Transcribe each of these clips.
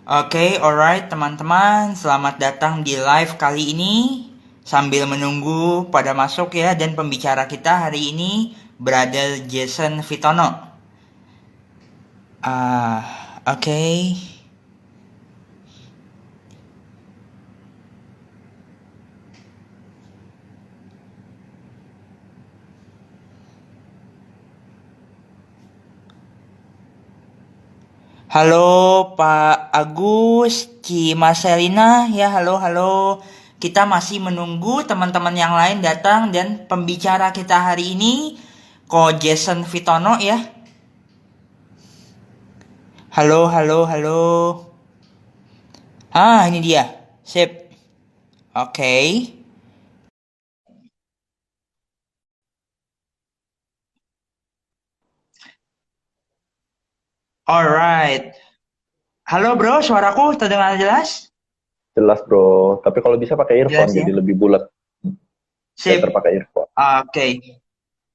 Oke, alright teman-teman, selamat datang di live kali ini. Sambil menunggu pada masuk ya, dan pembicara kita hari ini Brother Jason Vitono. Oke. Halo Pak Agus, Marcelina, ya halo halo. Kita masih menunggu teman-teman yang lain datang dan pembicara kita hari ini Ko Jason Vitono ya. Halo halo halo. Ini dia. Sip. Oke. Alright. Halo bro, suaraku terdengar jelas? Jelas bro, tapi kalau bisa pakai Jelas earphone ya. jadi lebih bulat. Better Sip. pakai earphone. Oke.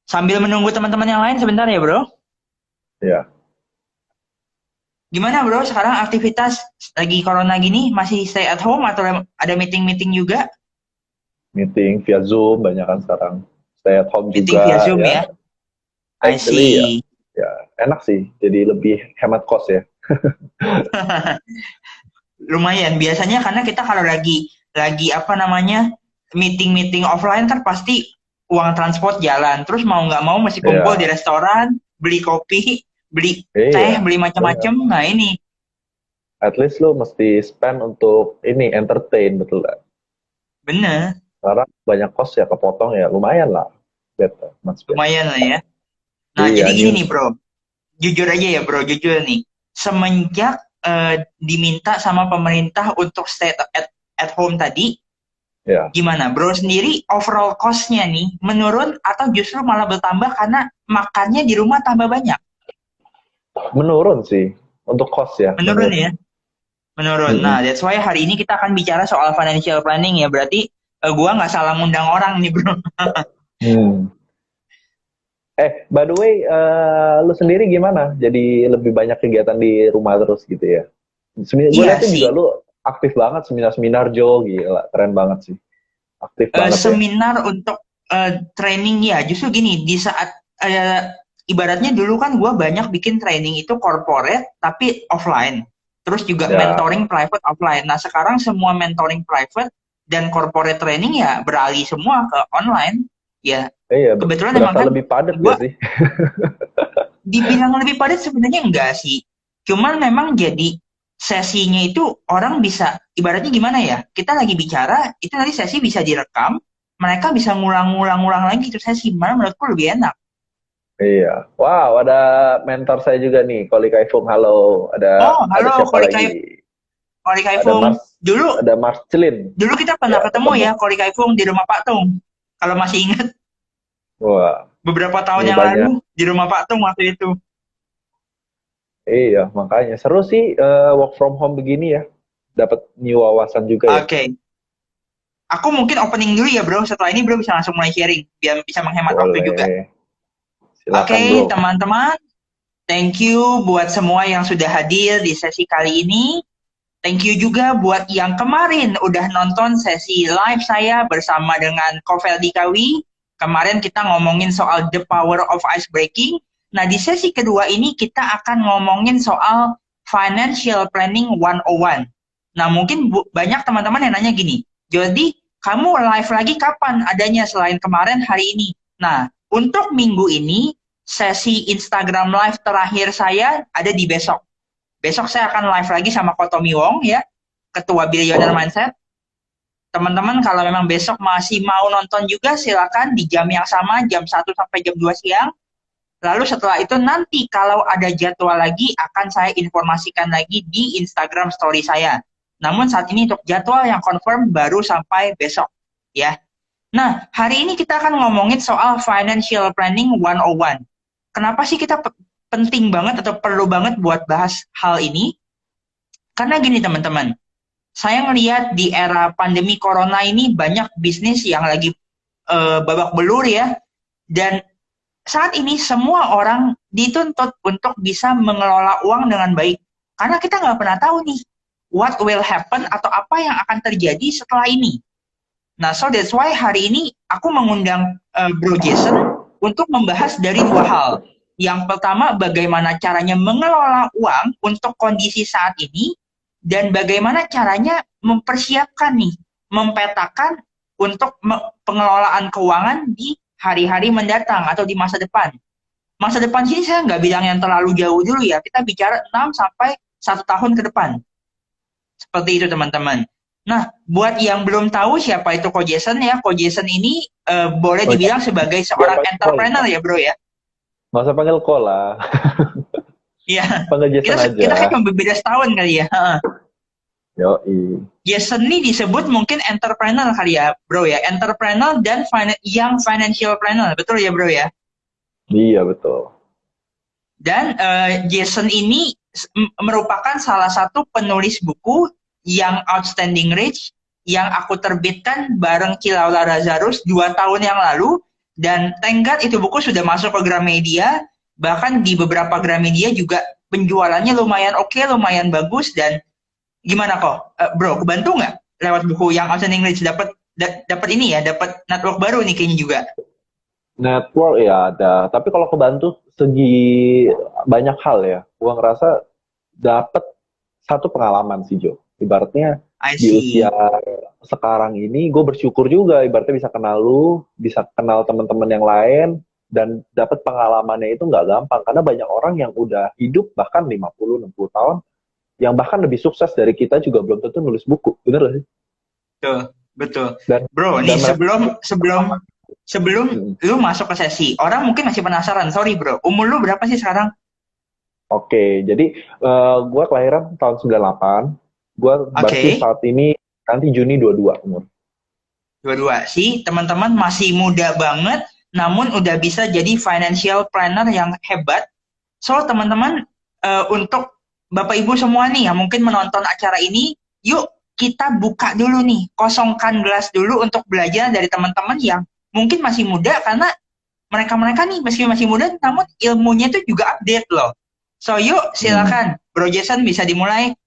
Sambil menunggu teman-teman yang lain sebentar ya bro. Ya, Gimana bro, sekarang aktivitas lagi corona gini masih stay at home atau ada meeting-meeting juga? meeting via Zoom banyak kan sekarang. Stay at home Meeting via juga Zoom ya. ya? I Actually ya, see. ya enak sih. Jadi lebih hemat cost ya. Lumayan. Biasanya karena kita kalau lagi apa namanya meeting-meeting offline kan pasti uang transport jalan. Terus mau nggak mau mesti kumpul di Iya, restoran, beli kopi, beli teh, iya, beli benar. macam-macam. Nah ini At least lo mesti spend untuk ini entertain betul kan? bener, Sekarang banyak cost ya kepotong ya, lumayan lah. Better, much better. lumayan lah ya. Nah Iya, jadi gini nih news. bro, jujur aja ya bro, jujur nih. Semenjak diminta sama pemerintah untuk stay at home tadi, Ya, gimana bro sendiri overall cost-nya nih menurun atau justru malah bertambah karena makannya di rumah tambah banyak? menurun sih untuk cost ya, Menurun menurun. ya, menurun. Nah, Mm-mm. that's why hari ini kita akan bicara soal financial planning ya. Berarti gua nggak salah ngundang orang nih bro. Hmm. By the way, lu sendiri gimana? Jadi lebih banyak kegiatan di rumah terus gitu ya? Gue Iya liatin juga sih. lu aktif banget seminar-seminar Jo, gila, keren banget sih. Aktif banget ya. Seminar untuk training ya. Justru gini, di saat ibaratnya dulu kan gue banyak bikin training itu corporate tapi offline. Terus juga Ya, mentoring private offline. Nah sekarang semua mentoring private dan corporate training ya beralih semua ke online. Ya iya, kebetulan emang berasa kan lebih padat gue gak sih? dibilang lebih padat sebenarnya enggak sih. Cuman memang jadi sesinya itu orang bisa ibaratnya gimana ya? Kita lagi bicara, itu nanti sesi bisa direkam, mereka bisa ngulang-ngulang-ngulang lagi itu sesi. Mana menurutku lebih enak. Iya. Wow, ada mentor saya juga nih, Koli Kaifung. Halo, Oh, ada halo siapa lagi? Koli Ada Kaifung. Mars, Dulu ada Marcelin. dulu kita pernah Ya, ketemu ketemu. ya Koli Kaifung di rumah Pak Tung. Kalau masih ingat Wah, beberapa tahun ini yang lalu banyak. di rumah Pak Tung waktu itu. Iya, makanya seru sih work from home begini ya. Dapat new wawasan juga ya. Oke. Aku mungkin opening dulu ya bro. Setelah ini bro bisa langsung mulai sharing. Biar bisa menghemat waktu juga. Boleh. Silakan bro. Oke, teman-teman. Thank you buat semua yang sudah hadir di sesi kali ini. Thank you juga buat yang kemarin udah nonton sesi live saya bersama dengan Kovel Dikawi. Kemarin kita ngomongin soal the power of ice breaking. Nah, di sesi kedua ini kita akan ngomongin soal financial planning 101. Nah, mungkin banyak teman-teman yang nanya gini, jadi kamu live lagi kapan adanya selain kemarin hari ini? Nah, untuk minggu ini sesi Instagram live terakhir saya ada di besok. Besok saya akan live lagi sama Kotomi Wong ya, Ketua Billionaire Mindset. Teman-teman kalau memang besok masih mau nonton juga silakan di jam yang sama, jam 1 sampai jam 2 siang. Lalu setelah itu nanti kalau ada jadwal lagi akan saya informasikan lagi di Instagram story saya. Namun saat ini untuk jadwal yang confirm baru sampai besok ya. Nah, hari ini kita akan ngomongin soal financial planning 101. Kenapa sih kita penting banget atau perlu banget buat bahas hal ini? Karena gini teman-teman, saya ngelihat di era pandemi corona ini banyak bisnis yang lagi babak belur ya. Dan saat ini semua orang dituntut untuk bisa mengelola uang dengan baik. Karena kita nggak pernah tahu nih, what will happen atau apa yang akan terjadi setelah ini. Nah, so that's why hari ini aku mengundang Bro Jason untuk membahas dari dua hal. Yang pertama, bagaimana caranya mengelola uang untuk kondisi saat ini, dan bagaimana caranya mempersiapkan nih, mempetakan untuk pengelolaan keuangan di hari-hari mendatang atau di masa depan. Masa depan sini saya nggak bilang yang terlalu jauh dulu ya, kita bicara 6 sampai 1 tahun ke depan. Seperti itu teman-teman. Nah, buat yang belum tahu siapa itu Ko Jason ya, Ko Jason ini boleh dibilang sebagai seorang entrepreneur ya bro ya. Nggak usah panggil Ko lah. Iya. Panggil Jason aja. Kita kan beda setahun kali ya. Yoi. Jason ini disebut mungkin entrepreneur kali ya bro ya. Entrepreneur dan young financial planner. Betul ya bro ya? Iya betul. Dan Jason ini merupakan salah satu penulis buku yang Outstanding Rich yang aku terbitkan bareng Cilaula Lazarus 2 tahun yang lalu, dan thank God itu buku sudah masuk ke Gramedia, bahkan di beberapa Gramedia juga penjualannya lumayan oke, lumayan bagus. Dan gimana kok bro, kebantu nggak lewat buku yang Outstanding Rich? Dapat ini ya, dapat network baru nih kayaknya juga. Network ya ada, tapi kalau kebantu segi banyak hal ya, gua ngerasa dapat satu pengalaman sih Jo. Ibaratnya di usia sekarang ini gue bersyukur juga ibaratnya bisa kenal lu, bisa kenal teman-teman yang lain, dan dapat pengalamannya itu nggak gampang karena banyak orang yang udah hidup bahkan 50-60 tahun yang bahkan lebih sukses dari kita juga belum tentu nulis buku. Bener gak sih? Betul. Bro, nih sebelum lu masuk ke sesi, orang mungkin masih penasaran. Sorry bro, umur lu berapa sih sekarang? Oke, jadi gue kelahiran tahun 98. Gue berarti saat ini nanti Juni 22 umur. 22 sih, teman-teman masih muda banget, namun udah bisa jadi financial planner yang hebat. So teman-teman, untuk Bapak Ibu semua nih yang mungkin menonton acara ini, yuk kita buka dulu nih, kosongkan gelas dulu untuk belajar dari teman-teman yang mungkin masih muda, karena mereka-mereka nih meski masih muda, namun ilmunya itu juga update loh. So yuk silakan, Bro Jason bisa dimulai.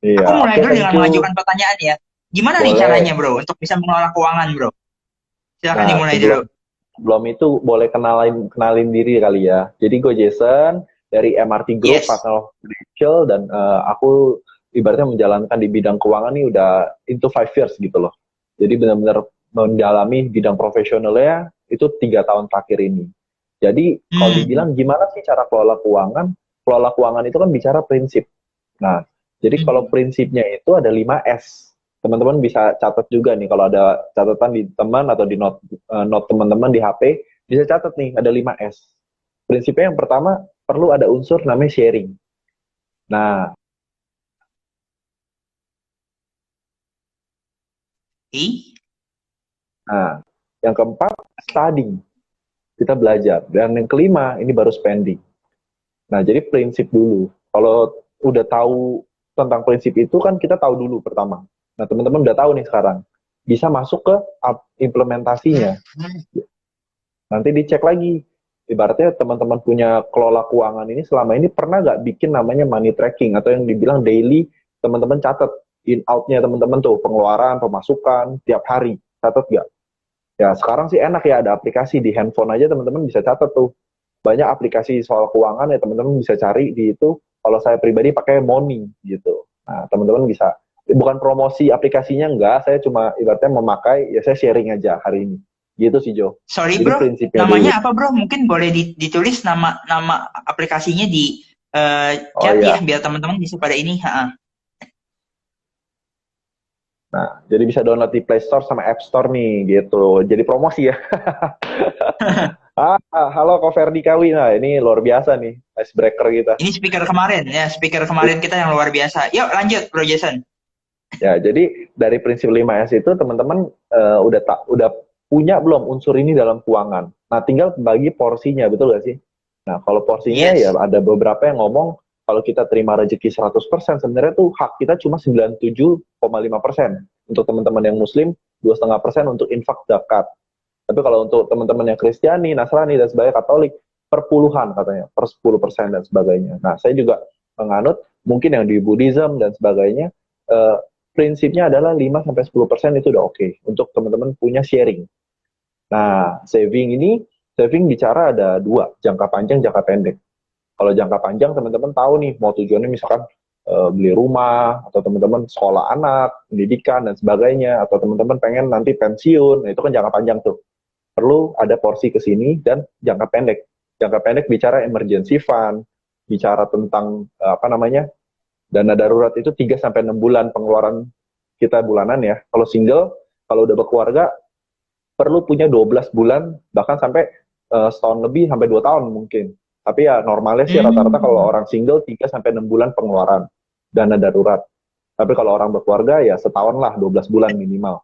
Iya, aku mulai dulu dengan mengajukan pertanyaan ya. Gimana nih caranya bro untuk bisa mengelola keuangan bro? Silakan dimulai dulu. Belum itu boleh kenalin diri kali ya. Jadi gue Jason dari MRT Group, Partner of Financial, dan aku ibaratnya menjalankan di bidang keuangan nih udah into 5 years gitu loh. Jadi benar-benar mendalami bidang profesionalnya itu 3 tahun terakhir ini. Jadi kalau dibilang gimana sih cara kelola keuangan? Kelola keuangan itu kan bicara prinsip. Nah, jadi kalau prinsipnya itu ada 5S. Teman-teman bisa catat juga nih, kalau ada catatan di teman atau di note teman-teman di HP, bisa catat nih, ada 5S. Prinsipnya yang pertama, perlu ada unsur namanya sharing. Nah, yang keempat, studying. Kita belajar. Dan yang kelima, ini baru spending. Nah, jadi prinsip dulu. Kalau udah tahu tentang prinsip itu kan kita tahu dulu pertama. Nah, teman-teman udah tahu nih sekarang. Bisa masuk ke implementasinya. Nanti dicek lagi. Ibaratnya teman-teman punya kelola keuangan ini selama ini pernah nggak bikin namanya money tracking atau yang dibilang daily, teman-teman catat in out-nya teman-teman tuh, pengeluaran, pemasukan tiap hari. Catat nggak? Ya, sekarang sih enak ya, ada aplikasi di handphone aja teman-teman bisa catat tuh. Banyak aplikasi soal keuangan ya teman-teman bisa cari di itu. Kalau saya pribadi pakai Money gitu. Nah, teman-teman bisa, bukan promosi aplikasinya enggak, saya cuma ibaratnya memakai, ya saya sharing aja hari ini. Gitu sih Jo. Sorry bro, namanya apa bro? Mungkin boleh ditulis nama aplikasinya di chat ya, biar teman-teman bisa pada ini. Nah, jadi bisa download di Play Store sama App Store nih, gitu. Jadi promosi ya. Halo Ko Ferdi Kawi, nah ini luar biasa nih, icebreaker kita. Ini speaker kemarin kita yang luar biasa. Yuk lanjut Bro Jason. Ya, jadi dari prinsip 5S itu teman-teman udah punya belum unsur ini dalam keuangan. Nah, tinggal bagi porsinya, betul gak sih? Nah, kalau porsinya ya ada beberapa yang ngomong, kalau kita terima rezeki 100%, sebenarnya tuh hak kita cuma 97,5%. Untuk teman-teman yang muslim, 2,5% untuk infak zakat. Tapi kalau untuk teman-teman yang Kristiani, Nasrani, dan sebagainya, Katolik, per puluhan katanya, per 10% dan sebagainya. Nah, saya juga menganut, mungkin yang di Buddhism dan sebagainya, eh, prinsipnya adalah 5-10% itu udah oke untuk teman-teman punya sharing. Nah, saving bicara ada dua, jangka panjang, jangka pendek. Kalau jangka panjang teman-teman tahu nih mau tujuannya misalkan beli rumah atau teman-teman sekolah anak, pendidikan dan sebagainya atau teman-teman pengen nanti pensiun, nah itu kan jangka panjang tuh. Perlu ada porsi ke sini dan jangka pendek. Jangka pendek bicara emergency fund, bicara tentang apa namanya? Dana darurat itu 3-6 bulan pengeluaran kita bulanan ya. Kalau single, kalau udah berkeluarga perlu punya 12 bulan bahkan sampai setahun lebih sampai 2 tahun mungkin. Tapi ya normalnya sih rata-rata kalau Hmm. orang single 3-6 bulan pengeluaran dana darurat. Tapi kalau orang berkeluarga ya setahun lah 12 bulan minimal.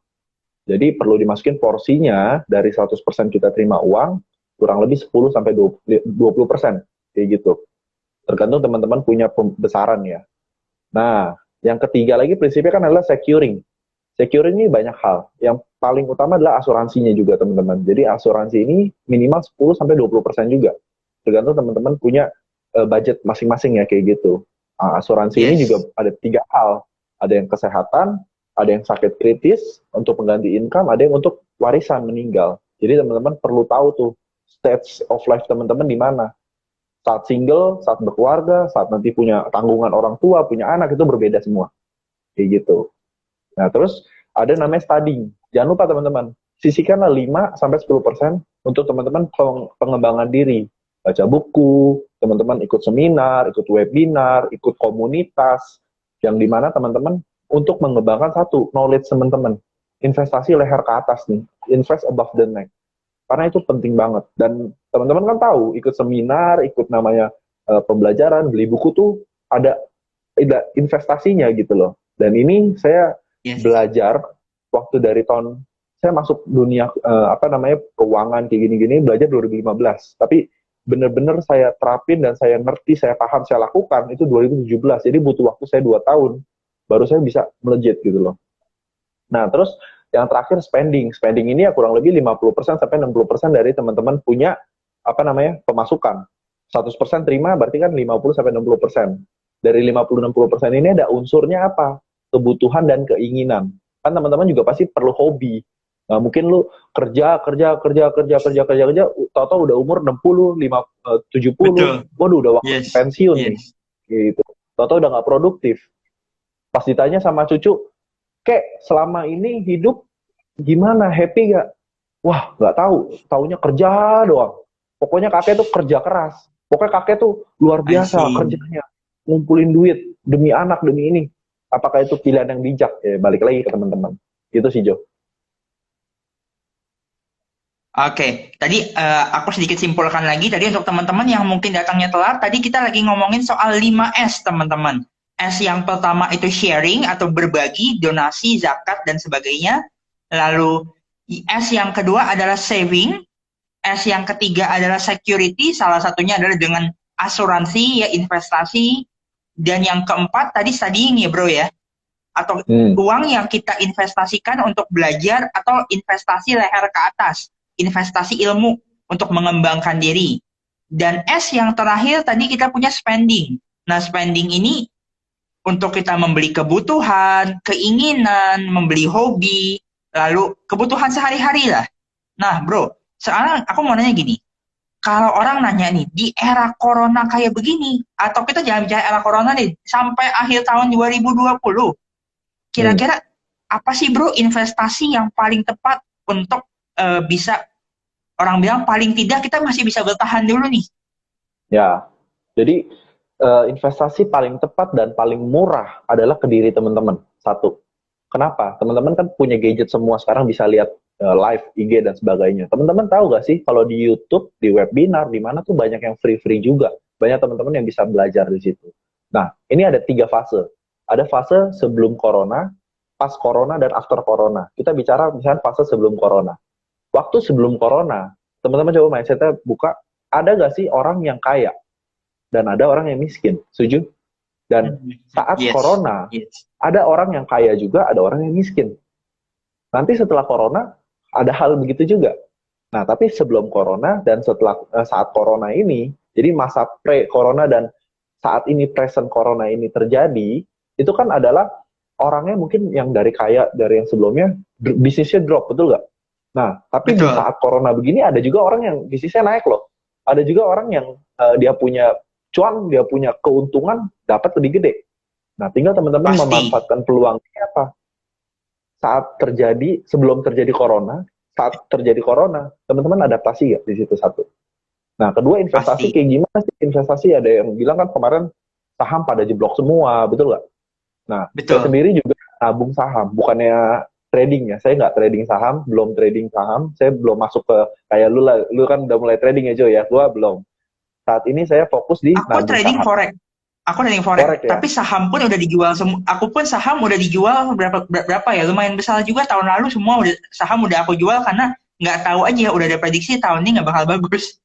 Jadi perlu dimasukin porsinya dari 100% kita terima uang kurang lebih 10-20% kayak gitu. Tergantung teman-teman punya besaran ya. Nah, yang ketiga lagi prinsipnya kan adalah securing. Securing ini banyak hal. Yang paling utama adalah asuransinya juga teman-teman. Jadi asuransi ini minimal 10-20% juga. Tergantung teman-teman punya budget masing-masing ya kayak gitu. Nah, asuransi ini Yes. juga ada 3 hal. Ada yang kesehatan, ada yang sakit kritis untuk pengganti income, ada yang untuk warisan meninggal. Jadi teman-teman perlu tahu tuh stage of life teman-teman di mana. Saat single, saat berkeluarga, saat nanti punya tanggungan orang tua, punya anak itu berbeda semua. Kayak gitu. Nah, terus ada namanya studying. Jangan lupa teman-teman, sisihkanlah 5-10% untuk teman-teman pengembangan diri. Baca buku, teman-teman ikut seminar, ikut webinar, ikut komunitas, yang dimana teman-teman untuk mengembangkan satu, knowledge teman-teman. Investasi leher ke atas nih, invest above the neck. Karena itu penting banget. Dan teman-teman kan tahu, ikut seminar, ikut namanya pembelajaran, beli buku tuh ada investasinya gitu loh. Dan ini saya Yes. belajar waktu dari tahun saya masuk dunia apa namanya keuangan kayak gini-gini belajar 2015. Tapi benar-benar saya terapin dan saya ngerti, saya paham, saya lakukan itu 2017. Jadi butuh waktu saya 2 tahun baru saya bisa melejit gitu loh. Nah, terus yang terakhir spending. Spending ini ya kurang lebih 50-60% dari teman-teman punya apa namanya pemasukan. 100% terima berarti kan 50-60%. Dari 50-60% ini ada unsurnya apa? Kebutuhan dan keinginan. Kan teman-teman juga pasti perlu hobi. Nah, mungkin lu kerja, kerja, kerja, kerja, kerja, kerja, kerja, tahu-tahu udah umur 60, 70, Betul. waduh udah waktu Yes. pensiun nih. Yes. Gitu. Tahu-tahu udah nggak produktif. Pas ditanya sama cucu, kek selama ini hidup gimana, happy gak? Wah, nggak tahu. Taunya kerja doang. Pokoknya kakek tuh kerja keras. Pokoknya kakek tuh luar I biasa see. kerjanya. Ngumpulin duit demi anak, demi ini. Apakah itu pilihan yang bijak? Ya, balik lagi ke teman-teman. Itu sih, Jo. Oke, tadi aku sedikit simpulkan lagi tadi untuk teman-teman yang mungkin datangnya telat, tadi kita lagi ngomongin soal 5S teman-teman. S yang pertama itu sharing atau berbagi, donasi, zakat, dan sebagainya. Lalu S yang kedua adalah saving, S yang ketiga adalah security, salah satunya adalah dengan asuransi, ya investasi, dan yang keempat tadi studying ya bro ya, atau uang yang kita investasikan untuk belajar atau investasi leher ke atas, investasi ilmu untuk mengembangkan diri. Dan S yang terakhir tadi kita punya spending. Nah, spending ini untuk kita membeli kebutuhan, keinginan, membeli hobi, lalu kebutuhan sehari-hari lah. Nah, bro, sekarang aku mau nanya gini. Kalau orang nanya nih, di era corona kayak begini, atau kita jangan bicara era corona nih, sampai akhir tahun 2020, kira-kira apa sih bro investasi yang paling tepat untuk bisa orang bilang paling tidak kita masih bisa bertahan dulu nih? Ya, jadi investasi paling tepat dan paling murah adalah ke diri teman-teman. Satu. Kenapa? Teman-teman kan punya gadget semua sekarang bisa lihat live IG dan sebagainya. Teman-teman tahu gak sih kalau di YouTube, di webinar, di mana tuh banyak yang free-free juga. Banyak teman-teman yang bisa belajar di situ. Nah, ini ada 3 fase. Ada fase sebelum corona, pas corona, dan after corona. Kita bicara misalnya fase sebelum corona. Waktu sebelum corona, teman-teman coba mindsetnya buka, ada gak sih orang yang kaya? Dan ada orang yang miskin. Setuju? Dan saat Yes. corona, Yes. ada orang yang kaya juga, ada orang yang miskin. Nanti setelah corona, ada hal begitu juga. Nah, tapi sebelum corona dan setelah saat corona ini, jadi masa pre-corona dan saat ini present corona ini terjadi, itu kan adalah orangnya mungkin yang dari kaya, dari yang sebelumnya, bisnisnya drop, betul nggak? Nah, tapi di Betul. saat corona begini ada juga orang yang bisnisnya naik loh. Ada juga orang yang dia punya cuan, dia punya keuntungan, dapat lebih gede. Nah, tinggal teman-teman Pasti. memanfaatkan peluang ini apa? Sebelum terjadi corona, saat terjadi corona, teman-teman adaptasi nggak di situ satu. Nah, kedua investasi Pasti. kayak gimana sih? Investasi ada yang bilang kan kemarin saham pada jeblok semua, betul nggak? Nah, saya Betul. sendiri juga nabung saham, bukannya trading ya. Saya nggak trading saham, belum trading saham. Saya belum masuk ke kayak lu lah. Lu kan udah mulai trading ya, Jo ya. Gua belum. Saat ini saya fokus di Aku nabung trading saham. forex. Aku trading forex, Korek ya. tapi saham pun udah dijual semua. Aku pun saham udah dijual berapa ya? Lumayan besar juga tahun lalu semua udah saham udah aku jual karena nggak tahu aja udah ada prediksi tahun ini nggak bakal bagus.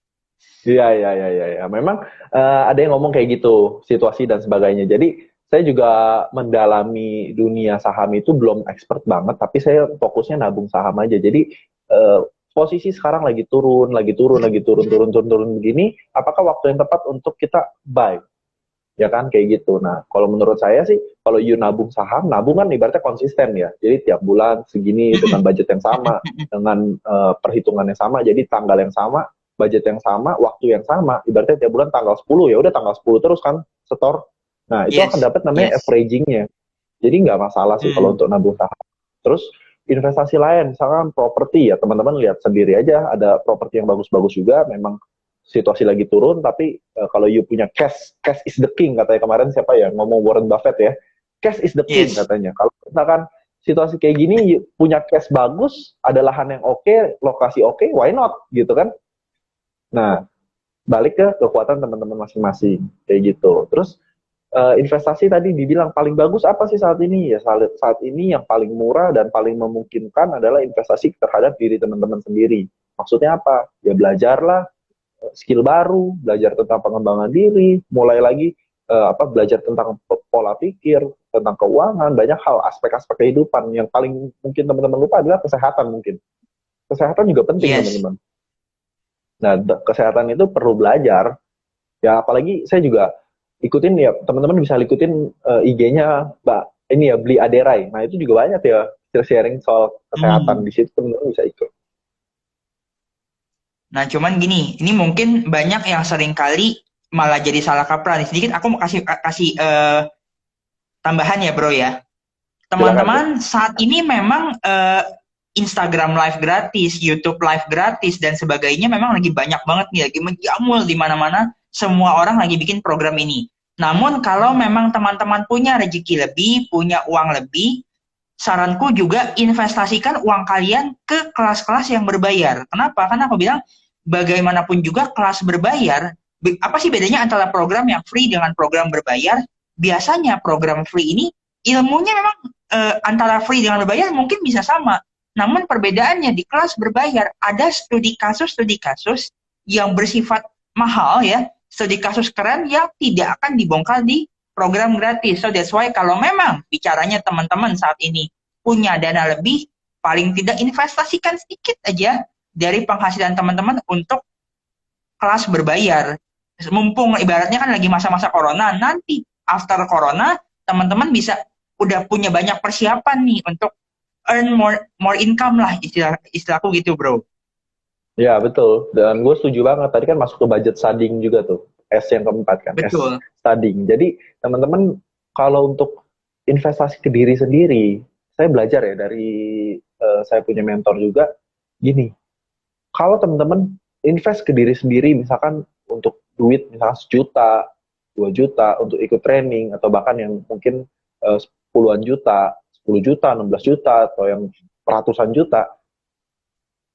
Iya, iya, iya, iya. Ya. Memang ada yang ngomong kayak gitu, situasi dan sebagainya. Jadi saya juga mendalami dunia saham itu belum expert banget, tapi saya fokusnya nabung saham aja. Jadi eh, posisi sekarang lagi turun, lagi turun, lagi turun, turun, turun, turun begini. Apakah waktu yang tepat untuk kita buy? Ya kan kayak gitu. Nah, kalau menurut saya sih, kalau you nabung saham, nabung kan ibaratnya konsisten ya. Jadi tiap bulan segini dengan budget yang sama, dengan perhitungan yang sama, jadi tanggal yang sama, budget yang sama, waktu yang sama. Ibaratnya tiap bulan tanggal 10 ya udah tanggal 10 terus kan setor. Nah, itu akan Yes, dapat namanya yes. averaging-nya. Jadi nggak masalah sih kalau Hmm. untuk nabung saham. Terus investasi lain, misalkan properti ya, teman-teman lihat sendiri aja, ada properti yang bagus-bagus juga, memang situasi lagi turun, tapi kalau you punya cash, cash is the king, katanya kemarin siapa ya, ngomong Warren Buffett ya, cash is the king Yes. katanya. Kalau misalkan situasi kayak gini, you punya cash bagus, ada lahan yang oke, lokasi oke, why not, gitu kan. Nah, balik ke kekuatan teman-teman masing-masing, kayak gitu. Terus investasi tadi dibilang paling bagus apa sih saat ini? Ya saat ini yang paling murah dan paling memungkinkan adalah investasi terhadap diri teman-teman sendiri. Maksudnya apa? Ya belajarlah skill baru, belajar tentang pengembangan diri, mulai lagi belajar tentang pola pikir, tentang keuangan, banyak hal aspek-aspek kehidupan yang paling mungkin teman-teman lupa adalah kesehatan mungkin. Kesehatan juga penting Yes. teman-teman. Nah, kesehatan itu perlu belajar. Ya apalagi saya juga ikutin ya teman-teman bisa ikutin IG-nya Mbak ini ya Beli Aderai. Nah itu juga banyak ya sharing soal kesehatan Hmm. di situ teman-teman bisa ikut. Nah, cuman gini, ini mungkin banyak yang sering kali malah jadi salah kaprah nih. Sedikit aku mau kasih kasih tambahan ya, Bro ya. Silakan tuh. Teman-teman, saat ini memang Instagram live gratis, YouTube live gratis dan sebagainya memang lagi banyak banget nih, lagi menjamur di mana-mana. Semua orang lagi bikin program ini. Namun kalau memang teman-teman punya rezeki lebih, punya uang lebih, saranku juga investasikan uang kalian ke kelas-kelas yang berbayar. Kenapa? Karena aku bilang bagaimanapun juga kelas berbayar, apa sih bedanya antara program yang free dengan program berbayar? Biasanya program free ini ilmunya memang antara free dengan berbayar mungkin bisa sama. Namun perbedaannya di kelas berbayar ada studi kasus yang bersifat mahal ya, studi kasus keren yang tidak akan dibongkar di program gratis. So that's why kalau memang bicaranya teman-teman saat ini punya dana lebih, paling tidak investasikan sedikit aja dari penghasilan teman-teman untuk kelas berbayar. Mumpung ibaratnya kan lagi masa-masa corona, nanti after corona teman-teman bisa udah punya banyak persiapan nih untuk earn more income lah istilahku gitu bro. Ya betul dan gue setuju banget tadi kan masuk ke budget studying juga tuh S yang keempat kan S Betul. studying. Jadi teman-teman kalau untuk investasi ke diri sendiri saya belajar ya dari saya punya mentor juga gini. Kalau teman-teman invest ke diri sendiri, misalkan untuk duit misalkan 1 juta, 2 juta untuk ikut training atau bahkan yang mungkin puluhan juta, 10 juta, 16 juta atau yang ratusan juta,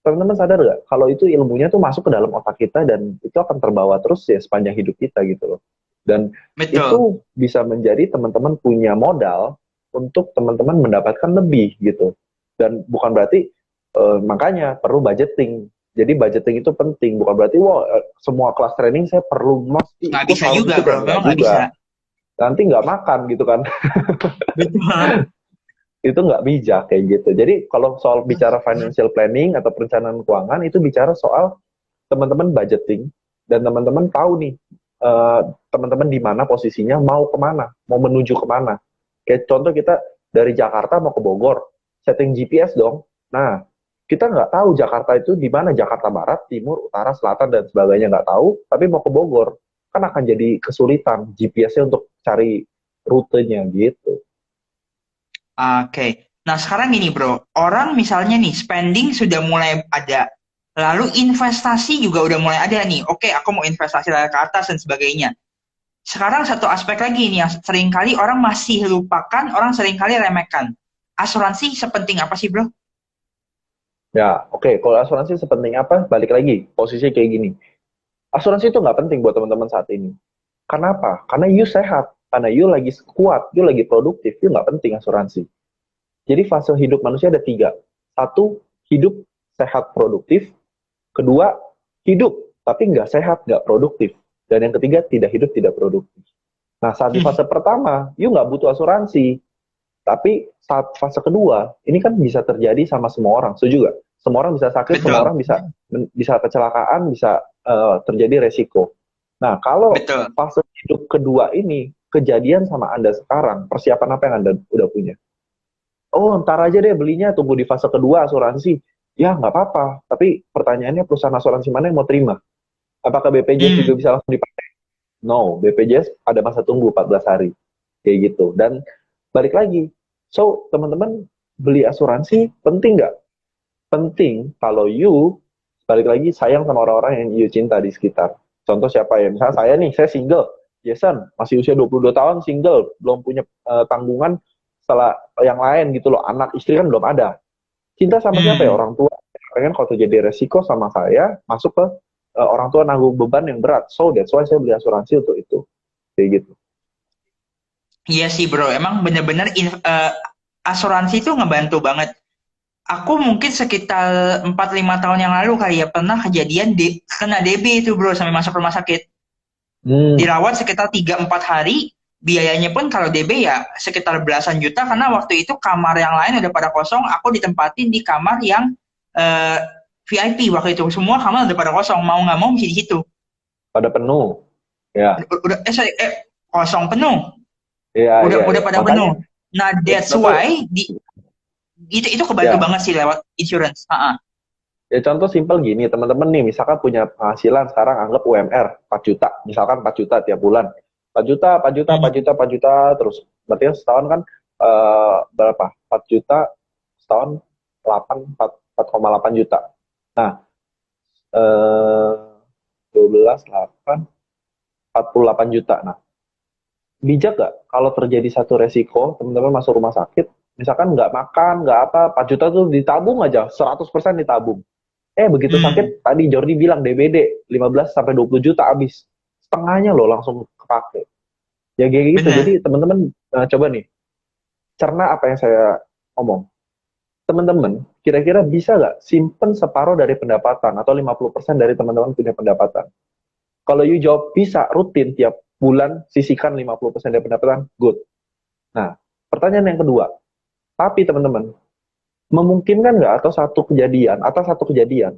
teman-teman sadar nggak kalau itu ilmunya tuh masuk ke dalam otak kita dan itu akan terbawa terus ya sepanjang hidup kita gitu loh. Dan Betul. itu bisa menjadi teman-teman punya modal untuk teman-teman mendapatkan lebih gitu. Dan bukan berarti makanya perlu budgeting. Jadi budgeting itu penting, bukan berarti wah semua kelas training saya perlu mesti Nggak ikut bisa harus juga ikut ya bro, enggak memang nggak bisa. juga. Nanti nggak makan gitu kan. Betul. Itu nggak bijak kayak gitu. Jadi kalau soal bicara financial planning atau perencanaan keuangan itu bicara soal teman-teman budgeting dan teman-teman tahu nih teman-teman di mana posisinya mau kemana, mau menuju kemana. Kayak contoh kita dari Jakarta mau ke Bogor, setting GPS dong. Nah, kita nggak tahu Jakarta itu di mana, Jakarta Barat, Timur, Utara, Selatan, dan sebagainya nggak tahu, tapi mau ke Bogor, kan akan jadi kesulitan GPS-nya untuk cari rutenya gitu. Oke. Nah, sekarang gini, Bro. Orang misalnya nih, spending sudah mulai ada. Lalu investasi juga udah mulai ada nih. Oke, aku mau investasi lari ke atas dan sebagainya. Sekarang satu aspek lagi nih yang seringkali orang masih lupakan, orang seringkali remehkan. Asuransi sepenting apa sih, Bro? Ya, oke. Kalau asuransi sepenting apa? Balik lagi, posisi kayak gini. Asuransi itu nggak penting buat teman-teman saat ini. Kenapa? Karena you sehat, karena you lagi kuat, you lagi produktif, you nggak penting asuransi. Jadi fase hidup manusia ada tiga. Satu, hidup sehat produktif. Kedua, hidup tapi nggak sehat, nggak produktif. Dan yang ketiga, tidak hidup, tidak produktif. Nah, saat di fase pertama, you nggak butuh asuransi. Tapi saat fase kedua, ini kan bisa terjadi sama semua orang. Setuju nggak? Semua orang bisa sakit, semua Betul, orang bisa kecelakaan, bisa terjadi resiko. Nah, kalau betul. fase hidup kedua ini kejadian sama Anda sekarang, persiapan apa yang Anda udah punya? Oh, ntar aja deh belinya, tunggu di fase kedua asuransi. Ya, nggak apa-apa. Tapi pertanyaannya perusahaan asuransi mana yang mau terima? Apakah BPJS juga Hmm, bisa langsung dipakai? No, BPJS ada masa tunggu 14 hari. Kayak gitu. Dan balik lagi. So, teman-teman beli asuransi penting nggak? Penting kalau you, balik lagi, sayang sama orang-orang yang you cinta di sekitar. Contoh siapa ya? Misalnya saya nih, saya single. Jason, masih usia 22 tahun, single. Belum punya tanggungan setelah yang lain gitu loh. Anak, istri kan belum ada. Cinta sama siapa ya? hmm. Orang tua. Pengen kalau terjadi resiko sama saya, masuk ke orang tua nanggung beban yang berat. So, that's why saya beli asuransi untuk itu. Kayak gitu. Iya sih, Bro. Emang bener-bener asuransi itu ngebantu banget. Aku mungkin sekitar 4-5 tahun yang lalu kali ya pernah kejadian kena DB itu, Bro, sampai masuk rumah sakit. Hmm, Dirawat sekitar 3-4 hari, biayanya pun kalau DB ya sekitar belasan juta karena waktu itu kamar yang lain udah pada kosong, aku ditempatin di kamar yang eh, VIP waktu itu. Semua kamar udah pada kosong, mau nggak mau mesti di situ. pada penuh. Ya, Udah kosong penuh. iya, iya, Udah iya. pada Makanya, penuh. Nah, that's contoh, why itu kebantu ya, banget sih lewat insurance. Ha. ya contoh simpel gini, teman-teman nih, misalkan punya penghasilan sekarang anggap UMR 4 juta, misalkan 4 juta tiap bulan. 4 juta, 4 juta, 4 Hmm. juta, 4 juta, terus berarti kan setahun kan berapa? 4 juta, setahun 4,8 juta. Nah, eh, 12, 8, 48 juta. Nah, bijak nggak kalau terjadi satu resiko, teman-teman masuk rumah sakit, misalkan nggak makan, nggak apa, 4 juta tuh ditabung aja, 100% ditabung. Begitu Hmm. sakit, tadi Jordi bilang DBD 15 sampai 20 juta habis. Setengahnya loh langsung kepake. Ya kayak gitu. Jadi Bener. teman-teman coba nih, cerna apa yang saya omong. Teman-teman, kira-kira bisa nggak simpen separuh dari pendapatan atau 50% dari teman-teman punya pendapatan? Kalau you jawab bisa rutin tiap bulan sisihkan 50% dari pendapatan, good. Nah, pertanyaan yang kedua, tapi teman-teman, memungkinkan nggak atau satu kejadian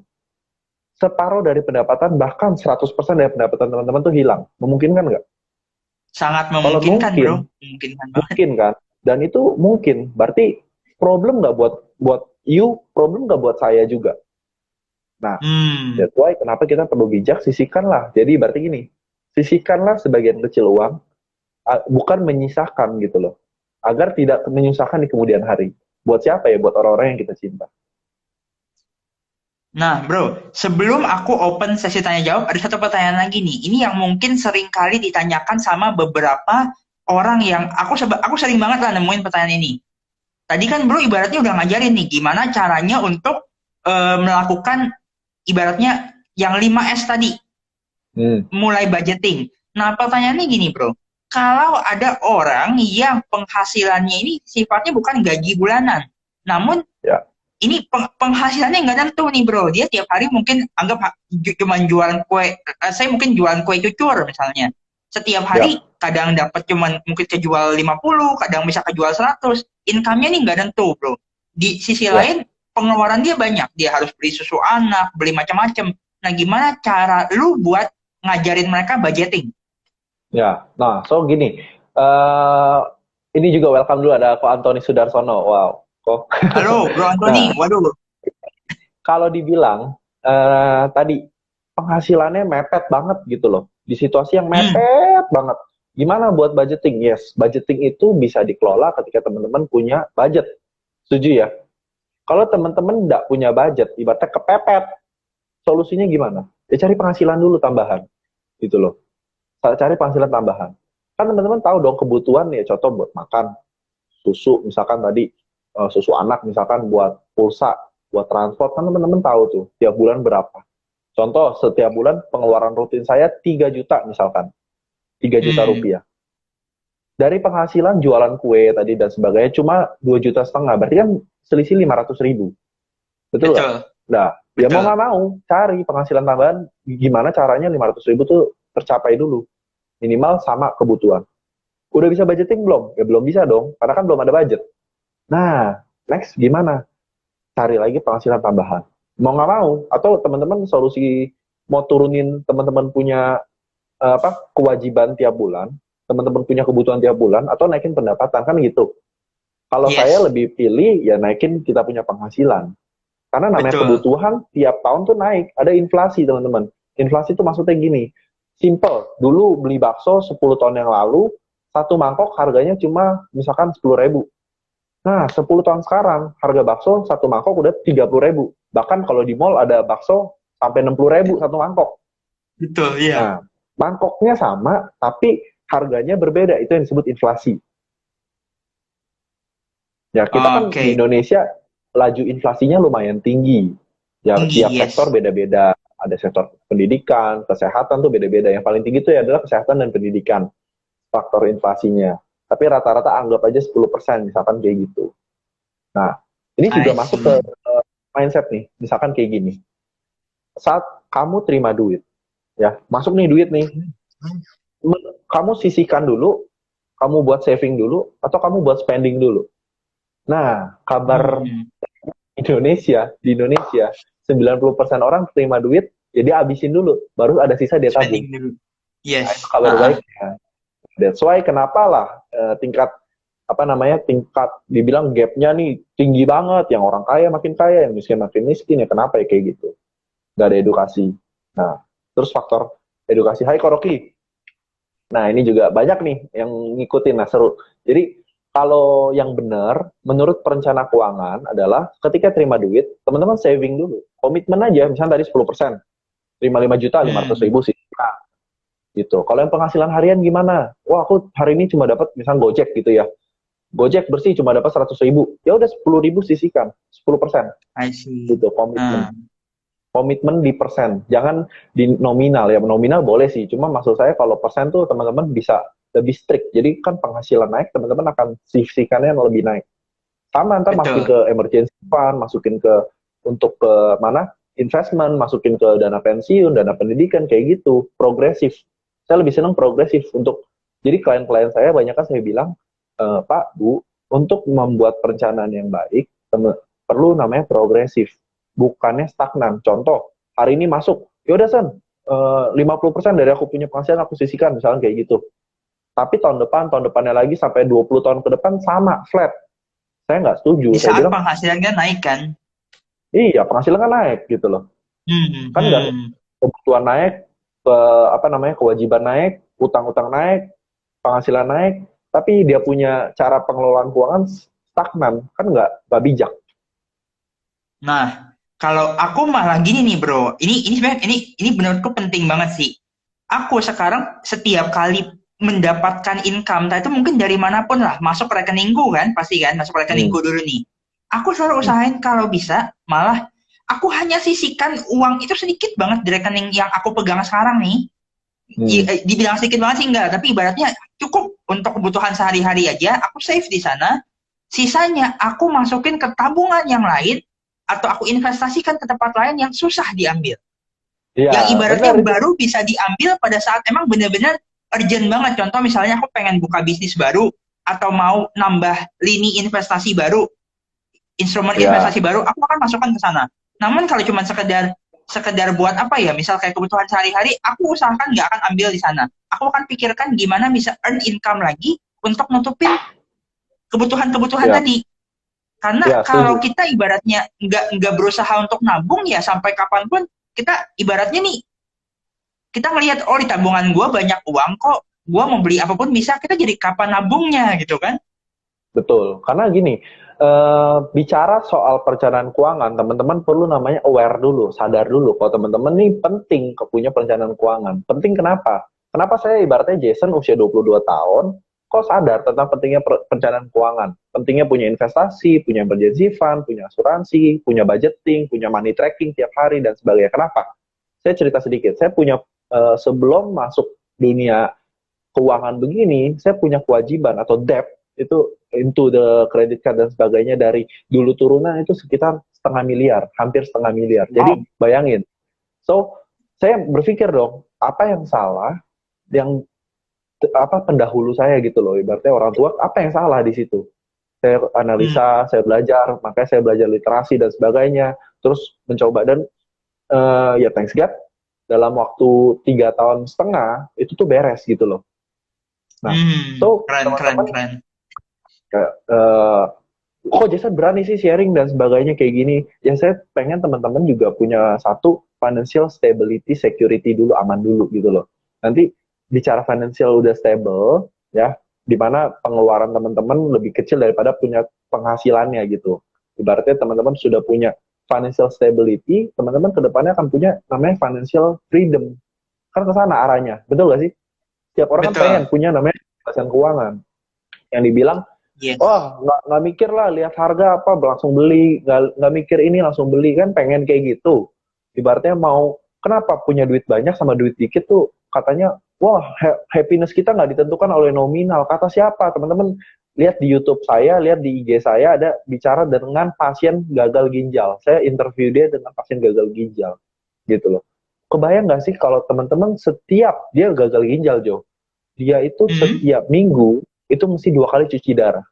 separuh dari pendapatan bahkan 100% dari pendapatan teman-teman tuh hilang? Memungkinkan nggak? Sangat Kalau memungkinkan, Bro. mungkin, Memungkinkan banget. mungkin kan? Dan itu mungkin, berarti problem nggak buat buat you, problem nggak buat saya juga. Nah, Hmm. that's why kenapa kita perlu bijak, sisihkanlah. Jadi berarti gini, sisihkanlah sebagian kecil uang, bukan menyisakan gitu loh. Agar tidak menyusahkan di kemudian hari. Buat siapa ya? Buat orang-orang yang kita cinta. Nah, Bro, sebelum aku open sesi tanya jawab, ada satu pertanyaan lagi nih. Ini yang mungkin sering kali ditanyakan sama beberapa orang yang aku sering banget lah nemuin pertanyaan ini. Tadi kan Bro ibaratnya udah ngajarin nih gimana caranya untuk melakukan ibaratnya yang 5S tadi, Hmm, mulai budgeting. Nah, pertanyaannya gini, Bro. Kalau ada orang yang penghasilannya ini sifatnya bukan gaji bulanan, namun ya, ini penghasilannya nggak tentu nih, Bro. Dia tiap hari mungkin anggap cuma jualan kue, saya mungkin jualan kue cucur misalnya. Setiap ya, hari kadang dapat cuman mungkin kejual 50, kadang bisa kejual 100. Income-nya nih nggak tentu, Bro. Di sisi ya, lain, pengeluaran dia banyak. Dia harus beli susu anak, beli macam-macam. Nah, gimana cara lu buat ngajarin mereka budgeting? ya. Nah, so gini, uh, Ini juga welcome dulu ada Ko Antoni Sudarsono. Wow, kok. Halo, Bro Nah, Anthony. Waduh. kalau dibilang tadi penghasilannya mepet banget gitu loh. Di situasi yang Hmm, mepet banget. Gimana buat budgeting? Yes, budgeting itu bisa dikelola ketika teman-teman punya budget. Setuju ya? Kalau teman-teman nggak punya budget, ibaratnya kepepet, solusinya gimana? Ya cari penghasilan dulu tambahan, gitu loh. Cari penghasilan tambahan. Kan teman-teman tahu dong kebutuhan ya, contoh buat makan, susu misalkan tadi, susu anak misalkan buat pulsa, buat transport, kan teman-teman tahu tuh tiap bulan berapa. Contoh setiap bulan pengeluaran rutin saya 3 juta misalkan, 3 juta hmm, rupiah. Dari penghasilan jualan kue tadi dan sebagainya cuma 2,5 juta, berarti kan selisih 500 ribu. Betul nggak? betul, Nah, ya mau betul. nggak mau cari penghasilan tambahan, gimana caranya 500 ribu tuh tercapai dulu. Minimal sama kebutuhan. Udah bisa budgeting belum? Ya belum bisa dong, karena kan belum ada budget. Nah, next gimana? Cari lagi penghasilan tambahan. Mau nggak mau, atau teman-teman solusi mau turunin teman-teman punya kewajiban tiap bulan, teman-teman punya kebutuhan tiap bulan, atau naikin pendapatan, kan gitu. Kalau saya Yes, lebih pilih ya naikin kita punya penghasilan. Karena namanya betul. kebutuhan tiap tahun tuh naik. Ada inflasi, teman-teman. Inflasi itu maksudnya gini. Simple. Dulu beli bakso 10 tahun yang lalu, satu mangkok harganya cuma misalkan 10 ribu. Nah, 10 tahun sekarang, harga bakso satu mangkok udah 30 ribu. Bahkan kalau di mall ada bakso sampai 60 ribu satu mangkok. Betul, iya. Nah, mangkoknya sama, tapi harganya berbeda. Itu yang disebut inflasi. Ya, kita kan di Oke, Indonesia laju inflasinya lumayan tinggi. Ya, tinggi, tiap sektor yes. beda-beda. Ada sektor pendidikan, kesehatan tuh beda-beda. Yang paling tinggi itu ya adalah kesehatan dan pendidikan, faktor inflasinya. Tapi rata-rata anggap aja 10%, misalkan kayak gitu. Nah, ini juga I masuk ke see. mindset nih. Misalkan kayak gini. Saat kamu terima duit, ya, masuk nih duit nih. Kamu sisihkan dulu, kamu buat saving dulu, atau kamu buat spending dulu. Nah, kabar Hmm, Di Indonesia 90% orang terima duit, jadi habisin dulu, baru ada sisa dia tabung. spending dulu. Nah, itu Yes. kabar baiknya. That's why kenapa lah tingkat tingkat dibilang gapnya nih tinggi banget, yang orang kaya makin kaya, yang miskin makin miskin, ya kenapa ya kayak gitu? Nggak ada edukasi. Nah, terus faktor edukasi. Hai Koroki. Nah, ini juga banyak nih yang ngikutin. Nah, seru. Jadi, kalau yang benar, menurut perencana keuangan adalah ketika terima duit, teman-teman saving dulu. Komitmen aja, misalnya tadi 10%. Terima 5 juta, 500 Hmm, ribu sih. Nah, gitu. Kalau yang penghasilan harian gimana? Wah, aku hari ini cuma dapat misalnya Gojek gitu ya. Gojek bersih cuma dapat 100 ribu. Ya udah 10 ribu sisihkan, 10%. I see. Gitu, komitmen. Ah, Komitmen di persen, jangan di nominal ya. Nominal boleh sih, cuma maksud saya kalau persen tuh teman-teman bisa lebih strict. Jadi kan penghasilan naik, teman-teman akan sisihkannya yang lebih naik. Sama ntar masukin betul. ke emergency fund, masukin ke untuk ke mana investment, masukin ke dana pensiun, dana pendidikan kayak gitu, progresif. Saya lebih senang progresif untuk jadi klien-klien saya banyak kan saya bilang, Pak, Bu, untuk membuat perencanaan yang baik, perlu namanya progresif, bukannya stagnan. Contoh, hari ini masuk, yaudah San, 50% dari aku punya penghasilan aku sisihkan, misalnya kayak gitu. Tapi tahun depannya lagi sampai 20 tahun ke depan sama, flat. Saya nggak setuju. Di Saya saat bilang, penghasilan kan naik kan? iya penghasilan kan naik gitu loh. Hmm, Kan nggak hmm. kebutuhan naik, ke kewajiban naik, utang-utang naik, penghasilan naik, tapi dia punya cara pengelolaan keuangan stagnan, kan nggak bijak. Nah, kalau aku malah gini nih, Bro. Ini sebenarnya ini menurutku penting banget sih. Aku sekarang setiap kali mendapatkan income, entah itu mungkin dari manapun lah, masuk rekeningku kan, pasti kan, masuk Hmm. rekeningku dulu nih. Aku selalu Hmm. usahain kalau bisa, malah aku hanya sisihkan uang itu sedikit banget di rekening yang aku pegang sekarang nih. Hmm. Dibilang sedikit banget sih enggak, tapi ibaratnya cukup untuk kebutuhan sehari-hari aja, aku save di sana. Sisanya aku masukin ke tabungan yang lain atau aku investasikan ke tempat lain yang susah diambil. Iya, Yang benar ibaratnya itu. baru bisa diambil pada saat emang benar-benar urgent banget. Contoh misalnya aku pengen buka bisnis baru atau mau nambah lini investasi baru, instrumen Ya, investasi baru, aku akan masukkan ke sana. Namun kalau cuma sekedar sekedar buat apa ya, misal kayak kebutuhan sehari-hari, aku usahakan nggak akan ambil di sana. Aku akan pikirkan gimana bisa earn income lagi untuk nutupin kebutuhan-kebutuhan Ya, tadi. Karena ya kalau setuju. kita ibaratnya nggak berusaha untuk nabung ya sampai kapanpun kita ibaratnya nih kita ngelihat oh di tabungan gue banyak uang kok gue mau beli apapun bisa kita jadi kapan nabungnya gitu kan. Betul, karena gini, bicara soal perencanaan keuangan, teman-teman perlu namanya aware dulu, sadar dulu kalau teman-teman nih penting punya perencanaan keuangan. Penting kenapa? Kenapa saya ibaratnya Jason usia 22 tahun, kok sadar tentang pentingnya perencanaan keuangan? Pentingnya punya investasi, punya emergency fund, punya asuransi, punya budgeting, punya money tracking tiap hari, dan sebagainya. Kenapa? Saya cerita sedikit, saya punya, sebelum masuk dunia keuangan begini, saya punya kewajiban atau debt itu into the credit card dan sebagainya dari dulu turunan itu sekitar setengah miliar, hampir setengah miliar. Wow. Jadi bayangin. So, saya berpikir dong, apa yang salah yang apa pendahulu saya gitu loh, ibaratnya orang tua, apa yang salah di situ? Saya Hmm. analisa, saya belajar, makanya saya belajar literasi dan sebagainya, terus mencoba dan ya thanks God dalam waktu 3 tahun setengah itu tuh beres gitu loh. Nah, so Keren keren teman-teman keren. kayak, kok Jason berani sih sharing dan sebagainya kayak gini. Ya saya pengen teman-teman juga punya satu financial stability, security dulu, aman dulu gitu loh. Nanti bicara financial udah stable, ya, di mana pengeluaran teman-teman lebih kecil daripada punya penghasilannya gitu. Ibaratnya teman-teman sudah punya financial stability, teman-teman kedepannya akan punya namanya financial freedom. Kan ke sana arahnya, betul gak sih? Setiap orang kan pengen Betul. punya namanya kebebasan keuangan. Yang dibilang, Yes. wah, nggak mikir lah, lihat harga apa, langsung beli, nggak mikir ini, langsung beli, kan pengen kayak gitu. Ibaratnya mau, kenapa punya duit banyak sama duit dikit tuh, katanya, wah, happiness kita nggak ditentukan oleh nominal. Kata siapa? Teman-teman, lihat di YouTube saya, lihat di IG saya, ada bicara dengan pasien gagal ginjal. Saya interview dia dengan pasien gagal ginjal, gitu loh. Kebayang nggak sih kalau teman-teman setiap dia gagal ginjal, Jo, dia itu Hmm. setiap minggu, itu mesti 2 kali cuci darah.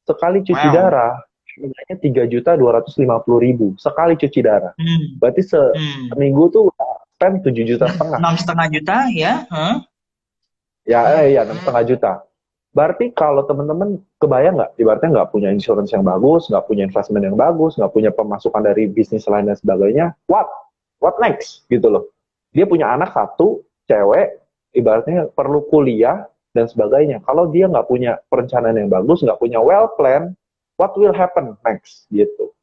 Sekali cuci Wow. darah harganya 3.250.000 sekali cuci darah. Hmm. Berarti Hmm. seminggu tuh spend 7,5 juta. 6,5 juta ya. Huh? Ya, ya 6,5 juta. Berarti kalau teman-teman kebayang nggak, ibaratnya nggak punya insurance yang bagus, nggak punya investment yang bagus, nggak punya pemasukan dari bisnis lain dan sebagainya, what next gitu loh. Dia punya anak satu, cewek, ibaratnya perlu kuliah dan sebagainya. Kalau dia nggak punya perencanaan yang bagus, nggak punya well plan, what will happen next gitu.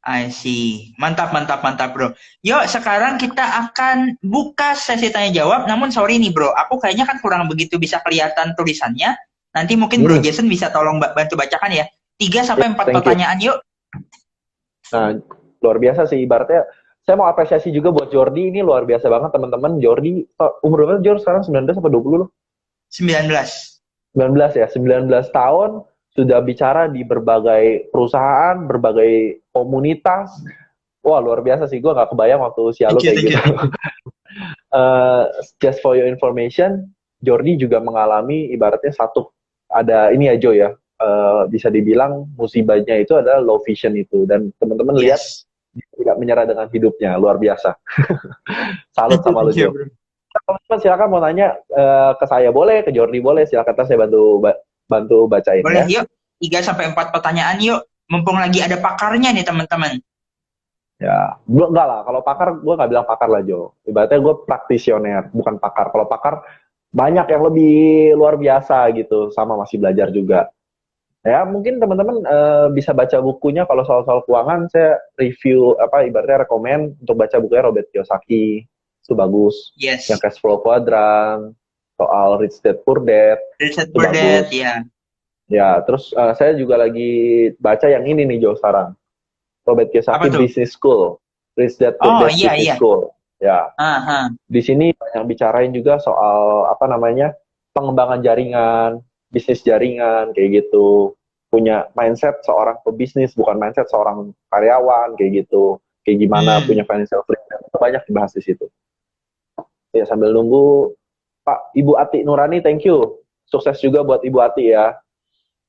I see. Mantap, mantap, mantap, bro. Yuk, sekarang kita akan buka sesi tanya jawab. Namun sorry nih, bro. Aku kayaknya kan kurang begitu bisa kelihatan tulisannya. Nanti mungkin Bro Hmm, Jason bisa tolong bantu bacakan ya. Tiga ya, sampai empat thank you. pertanyaan yuk. Nah, luar biasa sih ibaratnya. Saya mau apresiasi juga buat Jordi, ini luar biasa banget teman-teman. Jordi, umur berapa Jordi sekarang? 19 atau 20 loh? 19. 19 ya, 19 tahun sudah bicara di berbagai perusahaan, berbagai komunitas. Wah, luar biasa sih, gue nggak kebayang waktu usia lo Thank you, kayak thank gitu. you, thank you. Just for your information, Jordi juga mengalami ibaratnya satu, ada ini ya Jo ya, bisa dibilang musibahnya itu adalah low vision itu. Dan teman-teman lihat, Yes. dia tidak menyerah dengan hidupnya, luar biasa. Salut Thank you, sama lo thank you, Jo. bro. Teman-teman silakan mau nanya, ke saya boleh, ke Jordi boleh, silakan saya bantu bacain Boleh ya. yuk. 3 sampai 4 pertanyaan yuk. Mumpung lagi ada pakarnya nih, teman-teman. Ya, gue enggak lah. Kalau pakar, gue nggak bilang pakar lah Jo. Ibaratnya gue praktisioner, bukan pakar. Kalau pakar banyak yang lebih luar biasa gitu, sama masih belajar juga. Ya, mungkin teman-teman bisa baca bukunya. Kalau soal-soal keuangan, saya review apa ibaratnya rekomend untuk baca bukunya Robert Kiyosaki. Itu bagus. Yang Yes. Cash Flow Quadrant, soal Rich Dad Poor Dad, Reset itu for that, bagus. ya. Ya, terus saya juga lagi baca yang ini nih Jo sekarang. Robert Apa Kiyosaki tuh? Business School, Rich Dad Poor Oh, Dad iya, Business iya. School. Ya, Aha. di sini banyak bicarain juga soal apa namanya pengembangan jaringan, bisnis jaringan kayak gitu. Punya mindset seorang pebisnis, bukan mindset seorang karyawan kayak gitu. Kayak gimana punya Hmm. financial freedom, banyak dibahas di situ. Ya sambil nunggu Pak Ibu Ati Nurani, thank you. Sukses juga buat Ibu Ati ya.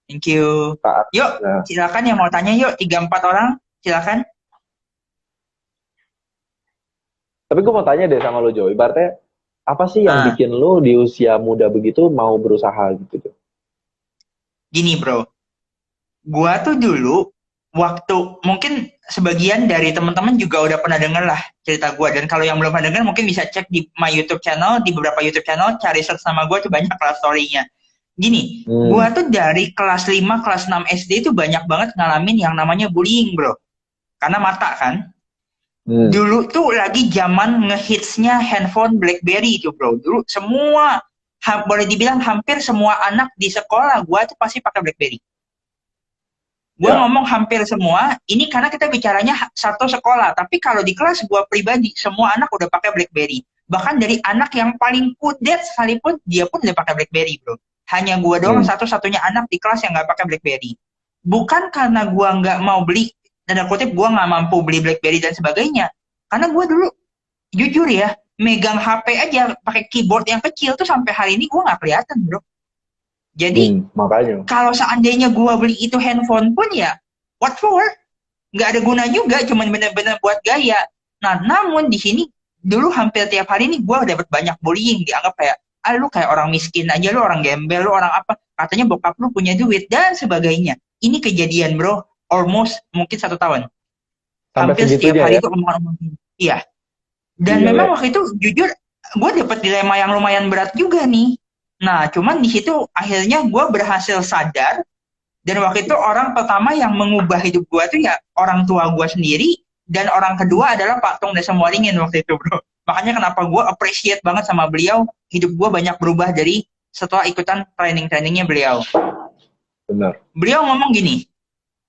Thank you. Saat, Yuk, nah, silakan yang mau tanya yuk. 3 4 orang, silakan. tapi gue mau tanya deh sama lo Jo, ibaratnya apa sih yang Ah, bikin lo di usia muda begitu mau berusaha gitu? gini bro. Gua tuh dulu waktu mungkin sebagian dari teman-teman juga udah pernah denger lah cerita gua, dan kalau yang belum pernah denger mungkin bisa cek di my YouTube channel, di beberapa YouTube channel cari search nama gua tuh banyak lah story-nya. Gini, Hmm. gua tuh dari kelas 5 kelas 6 SD tuh banyak banget ngalamin yang namanya bullying, bro. Karena mata kan. Hmm. Dulu tuh lagi zaman ngehitsnya handphone BlackBerry itu, bro. Dulu semua, boleh dibilang hampir semua anak di sekolah gua tuh pasti pakai BlackBerry. Gue Ya. ngomong hampir semua, ini karena kita bicaranya satu sekolah. Tapi kalau di kelas gue pribadi, semua anak udah pakai BlackBerry. Bahkan dari anak yang paling kudet sekalipun, dia pun udah pakai BlackBerry, bro. Hanya gue doang Hmm. satu-satunya anak di kelas yang nggak pakai BlackBerry. Bukan karena gue nggak mau beli, tanda kutip gue nggak mampu beli BlackBerry dan sebagainya. Karena gue dulu, jujur ya, megang HP aja pakai keyboard yang kecil tuh sampai hari ini gue nggak kelihatan, bro. Jadi Makanya. kalau seandainya gua beli itu handphone pun ya what for? Nggak ada guna juga, cuman bener-bener buat gaya. Nah, namun di sini dulu hampir tiap hari nih gua dapat banyak bullying, dianggap kayak, ah lu kayak orang miskin aja, lu orang gembel, lu orang apa, katanya bokap lu punya duit dan sebagainya. Ini kejadian, bro, almost mungkin 1 tahun. Sampai Hampir setiap segitunya hari ya. itu omongan-omongan. Iya. Dan memang Gile. waktu itu jujur gue dapet dilema yang lumayan berat juga nih. Nah, cuman di situ akhirnya gue berhasil sadar, dan waktu itu orang pertama yang mengubah hidup gue tuh ya orang tua gue sendiri, dan orang kedua adalah Pak Tung Desa Muaringin waktu itu, bro. Makanya kenapa gue appreciate banget sama beliau, hidup gue banyak berubah dari setelah ikutan training-trainingnya beliau. Benar. Beliau ngomong gini,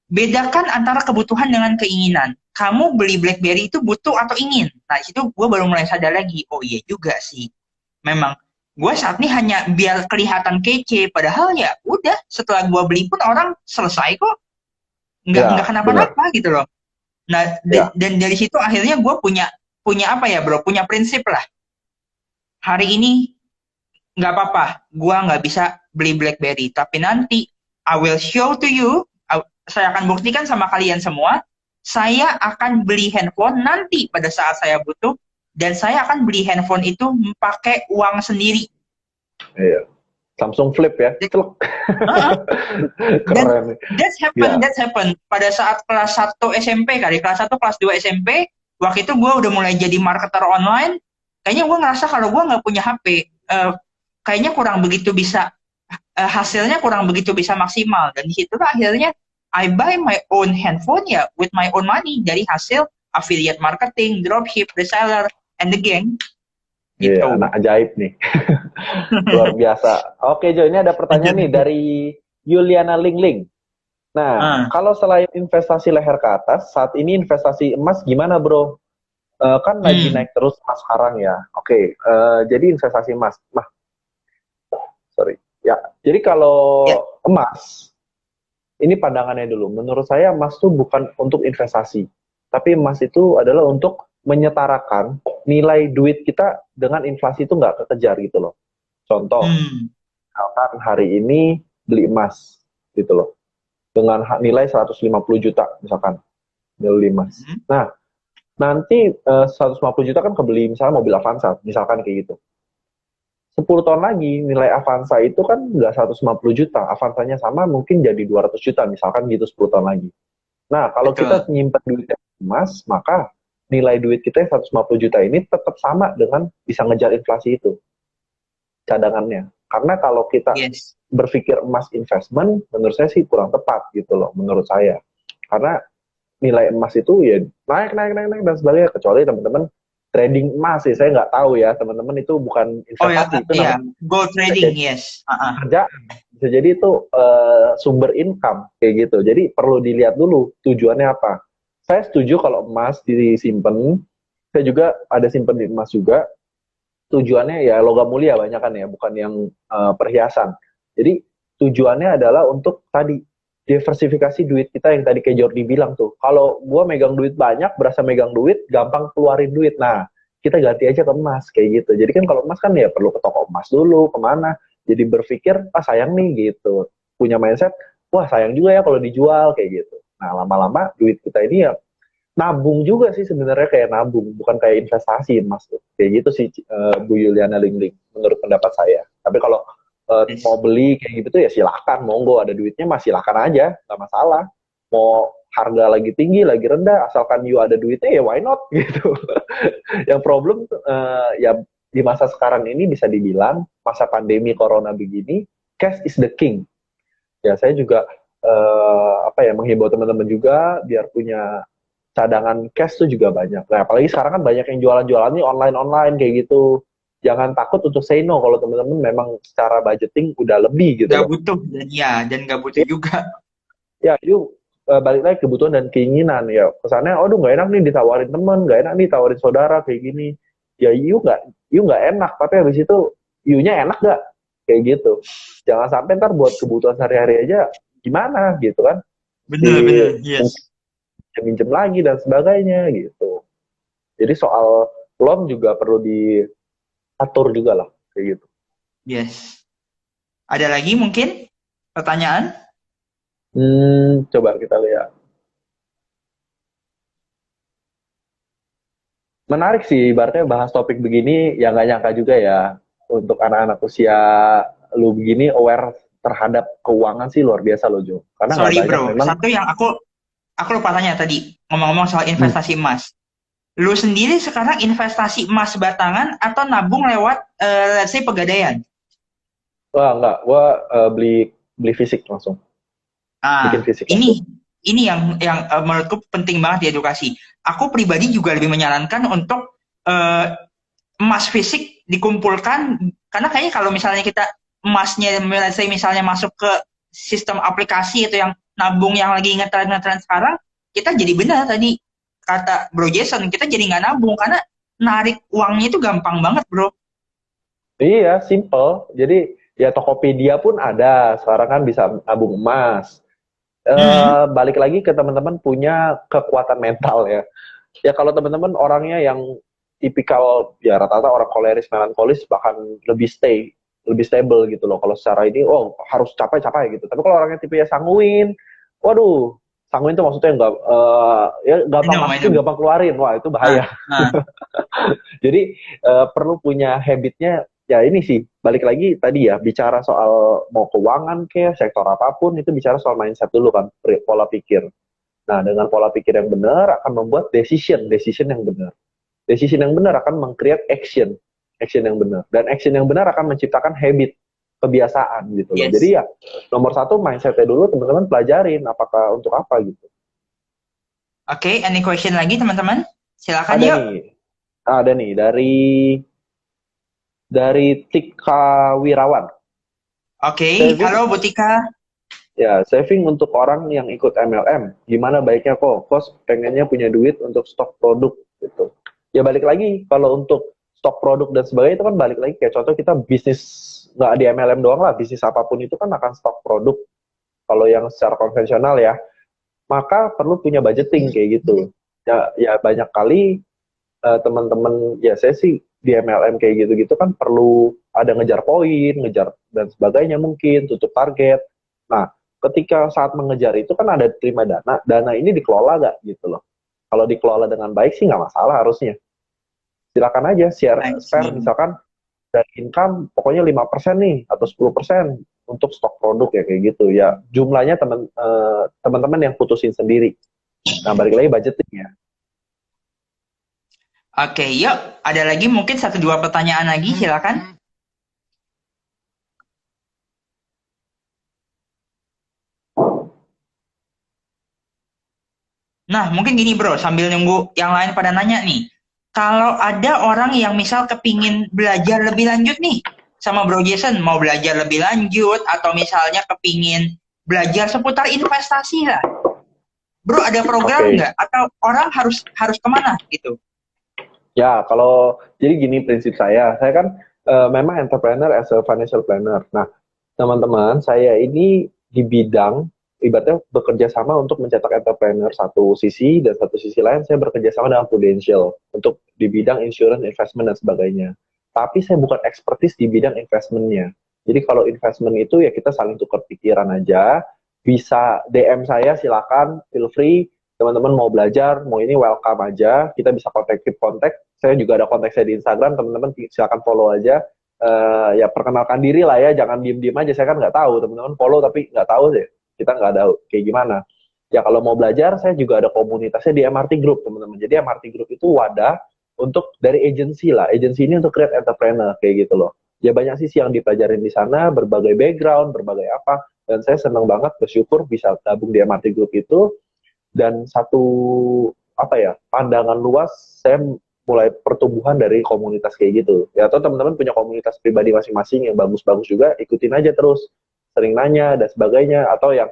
bedakan antara kebutuhan dengan keinginan. Kamu beli BlackBerry itu butuh atau ingin? Nah, itu gue baru mulai sadar lagi. Oh iya juga sih. Memang gue saat ini hanya biar kelihatan kece, padahal ya udah setelah gue beli pun orang selesai kok, nggak Ya, benar. kenapa-napa gitu loh. Nah, Ya. dan dari situ akhirnya gue punya punya apa ya, bro, punya prinsip lah. Hari ini nggak apa-apa, gue nggak bisa beli BlackBerry, tapi nanti I will show to you, saya akan buktikan sama kalian semua, saya akan beli handphone nanti pada saat saya butuh, dan saya akan beli handphone itu pakai uang sendiri. Iya. Samsung Flip ya. Celuk. Uh-uh. Dan Keren. Ya. that's happen pada saat kelas 1 SMP kali, kelas 1 kelas 2 SMP, waktu itu gue udah mulai jadi marketer online. Kayaknya gue ngerasa kalau gue nggak punya HP, kayaknya kurang begitu bisa, hasilnya kurang begitu bisa maksimal, dan disitulah akhirnya I buy my own handphone ya with my own money dari hasil affiliate marketing, dropship, reseller, and the gang Iya, gitu. anak ajaib nih. Luar biasa. Oke, Jo, ini ada pertanyaan nih dari Yuliana Lingling. Nah, Ah, kalau selain investasi leher ke atas, saat ini investasi emas gimana, bro? Kan lagi hmm, naik terus emas sekarang ya. Oke, jadi investasi emas. Sorry. Ya, jadi kalau ya, emas, ini pandangannya dulu. Menurut saya emas itu bukan untuk investasi, tapi emas itu adalah untuk menyetarakan nilai duit kita dengan inflasi itu nggak kekejar gitu loh. Contoh, hmm, misalkan hari ini beli emas gitu loh, dengan nilai 150 juta misalkan, beli emas. hmm, Nah, nanti 150 juta kan kebeli misalnya mobil Avanza, misalkan kayak gitu. 10 tahun lagi nilai Avanza itu kan nggak 150 juta, Avanzanya sama mungkin jadi 200 juta misalkan gitu 10 tahun lagi. Nah, kalau kita betul. nyimpan duitnya di emas, maka nilai duit kita yang 150 juta ini tetap sama dengan bisa ngejar inflasi itu, cadangannya. Karena kalau kita Yes. berpikir emas investment, menurut saya sih kurang tepat gitu loh, menurut saya. Karena nilai emas itu ya naik, naik, naik, naik, dan sebagainya. Kecuali teman-teman trading emas sih, saya nggak tahu ya, teman-teman itu bukan Oh ya, investasi, itu ya, namanya gold trading, yes. kerjaan. Bisa jadi itu sumber income kayak gitu. Jadi perlu dilihat dulu tujuannya apa. Saya setuju kalau emas disimpan. Saya juga ada simpan di emas juga. Tujuannya ya logam mulia banyak kan ya, bukan yang perhiasan. Jadi tujuannya adalah untuk tadi diversifikasi duit kita yang tadi kayak Jordi bilang tuh. Kalau gue megang duit banyak, berasa megang duit, gampang keluarin duit. Nah, kita ganti aja ke emas kayak gitu. Jadi kan kalau emas kan ya perlu ke toko emas dulu, kemana. Jadi berpikir, ah sayang nih gitu. Punya mindset, wah sayang juga ya kalau dijual kayak gitu. Nah, lama-lama duit kita ini ya nabung juga sih sebenarnya, kayak nabung, bukan kayak investasi emas tuh. Kayak gitu sih Bu Yuliana Lingling menurut pendapat saya. Tapi kalau mau Yes. beli kayak gitu ya silakan, monggo ada duitnya mah silakan aja, nggak masalah. Mau harga lagi tinggi, lagi rendah, asalkan you ada duitnya ya why not gitu. Yang problem ya di masa sekarang ini bisa dibilang masa pandemi corona begini, cash is the king. Ya saya juga apa ya menghimbau teman-teman juga biar punya cadangan cash tuh juga banyak. Nah, apalagi sekarang kan banyak yang jualan-jualannya online-online kayak gitu. Jangan takut untuk say no kalau teman-teman memang secara budgeting udah lebih gitu Nggak loh. butuh dan ya, dan nggak butuh juga. Ya, itu balik lagi kebutuhan dan keinginan ya. Kesannya, aduh nggak enak nih ditawarin teman, nggak enak nih ditawarin saudara kayak gini. Ya, you nggak enak, tapi habis itu you-nya enak nggak? Kayak gitu. Jangan sampai ntar buat kebutuhan sehari-hari aja gimana gitu kan? Di Bener-bener, yes. minjem lagi dan sebagainya gitu. Jadi soal loan juga perlu diatur juga lah kayak gitu. Yes. Ada lagi mungkin pertanyaan? Coba kita lihat. Menarik sih, ibaratnya bahas topik begini yang nggak nyangka juga ya untuk anak-anak usia lu begini aware terhadap keuangan sih luar biasa loh Jo. Karena nggak Sorry banyak bro, memang. satu yang aku lupa tanya tadi, ngomong-ngomong soal Hmm, investasi emas. Lu sendiri sekarang investasi emas batangan atau nabung lewat let's say pegadaian? wah nggak, gua beli beli fisik langsung, bikin Ah, fisik langsung. ini yang menurutku penting banget diedukasi. Aku pribadi juga lebih menyarankan untuk eh, emas fisik dikumpulkan karena kayaknya kalau misalnya kita emasnya let's say misalnya masuk ke sistem aplikasi itu yang nabung yang lagi ngetren-ngetren sekarang, kita jadi benar tadi kata Bro Jason, kita jadi nggak nabung karena narik uangnya itu gampang banget, Bro. Iya, simple. Jadi ya Tokopedia pun ada. Sekarang kan bisa nabung emas. Hmm, Balik lagi ke teman-teman punya kekuatan mental ya. Ya kalau teman-teman orangnya yang tipikal ya rata-rata orang koleris melankolis bahkan lebih stable gitu loh. Kalau secara ini oh harus capai-capai gitu. Tapi kalau orangnya tipe ya sanguin, waduh, sanguin itu maksudnya nggak ya I gampang know, I masukin, know. gampang keluarin. Wah, itu Ah, bahaya. ah. Jadi perlu punya habitnya ya ini sih balik lagi tadi ya bicara soal mau keuangan kayak sektor apapun itu bicara soal mindset dulu kan pola pikir. Nah, dengan pola pikir yang benar akan membuat decision yang benar. Decision yang benar akan meng-create action yang benar. Dan action yang benar akan menciptakan habit, kebiasaan gitu loh. Yes. Jadi ya, nomor satu mindsetnya dulu teman-teman pelajarin apakah untuk apa gitu. Oke, any question lagi teman-teman? Silakan Ada yuk. nih, ada nih dari Tika Wirawan. Oke, halo Saving Bu Tika. Ya, saving untuk orang yang ikut MLM. Gimana baiknya kok? Kos pengennya punya duit untuk stok produk gitu. Ya balik lagi, kalau untuk stok produk dan sebagainya itu kan balik lagi kayak contoh kita bisnis nggak di MLM doang lah, bisnis apapun itu kan akan stok produk. Kalau yang secara konvensional ya, maka perlu punya budgeting kayak gitu. Ya banyak kali teman-teman ya saya sih di MLM kayak gitu-gitu kan perlu ada ngejar poin, ngejar dan sebagainya mungkin tutup target. Nah, ketika saat mengejar itu kan ada terima dana, dana ini dikelola gak gitu loh. Kalau dikelola dengan baik sih nggak masalah harusnya. Silakan aja I share see. misalkan dari income pokoknya 5% nih atau 10% untuk stok produk ya kayak gitu ya. Jumlahnya teman-teman yang putusin sendiri. Nah, balik lagi budgeting ya. Oke, yuk. Ada lagi mungkin satu dua pertanyaan lagi, silakan. Nah, mungkin gini bro, sambil nunggu yang lain pada nanya nih. Kalau ada orang yang misal kepingin belajar lebih lanjut nih, sama Bro Jason, mau belajar lebih lanjut, atau misalnya kepingin belajar seputar investasi lah. Bro, ada program Oke. nggak? Atau orang harus harus kemana gitu? Ya, kalau jadi gini prinsip saya kan memang entrepreneur as a financial planner. Nah, teman-teman, saya ini di bidang ibaratnya bekerja sama untuk mencetak entrepreneur satu sisi dan satu sisi lain saya bekerja sama dengan Prudential untuk di bidang insurance, investment dan sebagainya. Tapi saya bukan expertise di bidang investmentnya. Jadi kalau investment itu ya kita saling tukar pikiran aja. Bisa DM saya silakan, feel free. Teman-teman mau belajar, mau ini welcome aja. Kita bisa kontak, keep kontak. Saya juga ada kontak saya di Instagram, teman-teman silakan follow aja. ya perkenalkan diri lah ya, jangan diem-diem aja. Saya kan nggak tahu, teman-teman follow tapi nggak tahu sih, kita nggak tahu kayak gimana. Ya kalau mau belajar, saya juga ada komunitasnya di MRT Group, teman-teman. Jadi MRT Group itu wadah untuk dari agensi lah. Agensi ini untuk create entrepreneur kayak gitu loh. Ya banyak sih yang dipelajarin di sana, berbagai background, berbagai apa. Dan saya senang banget, bersyukur bisa gabung di MRT Group itu. Dan satu apa ya, pandangan luas, saya mulai pertumbuhan dari komunitas kayak gitu. Ya atau teman-teman punya komunitas pribadi masing-masing yang bagus-bagus juga, ikutin aja terus. Sering nanya dan sebagainya. Atau yang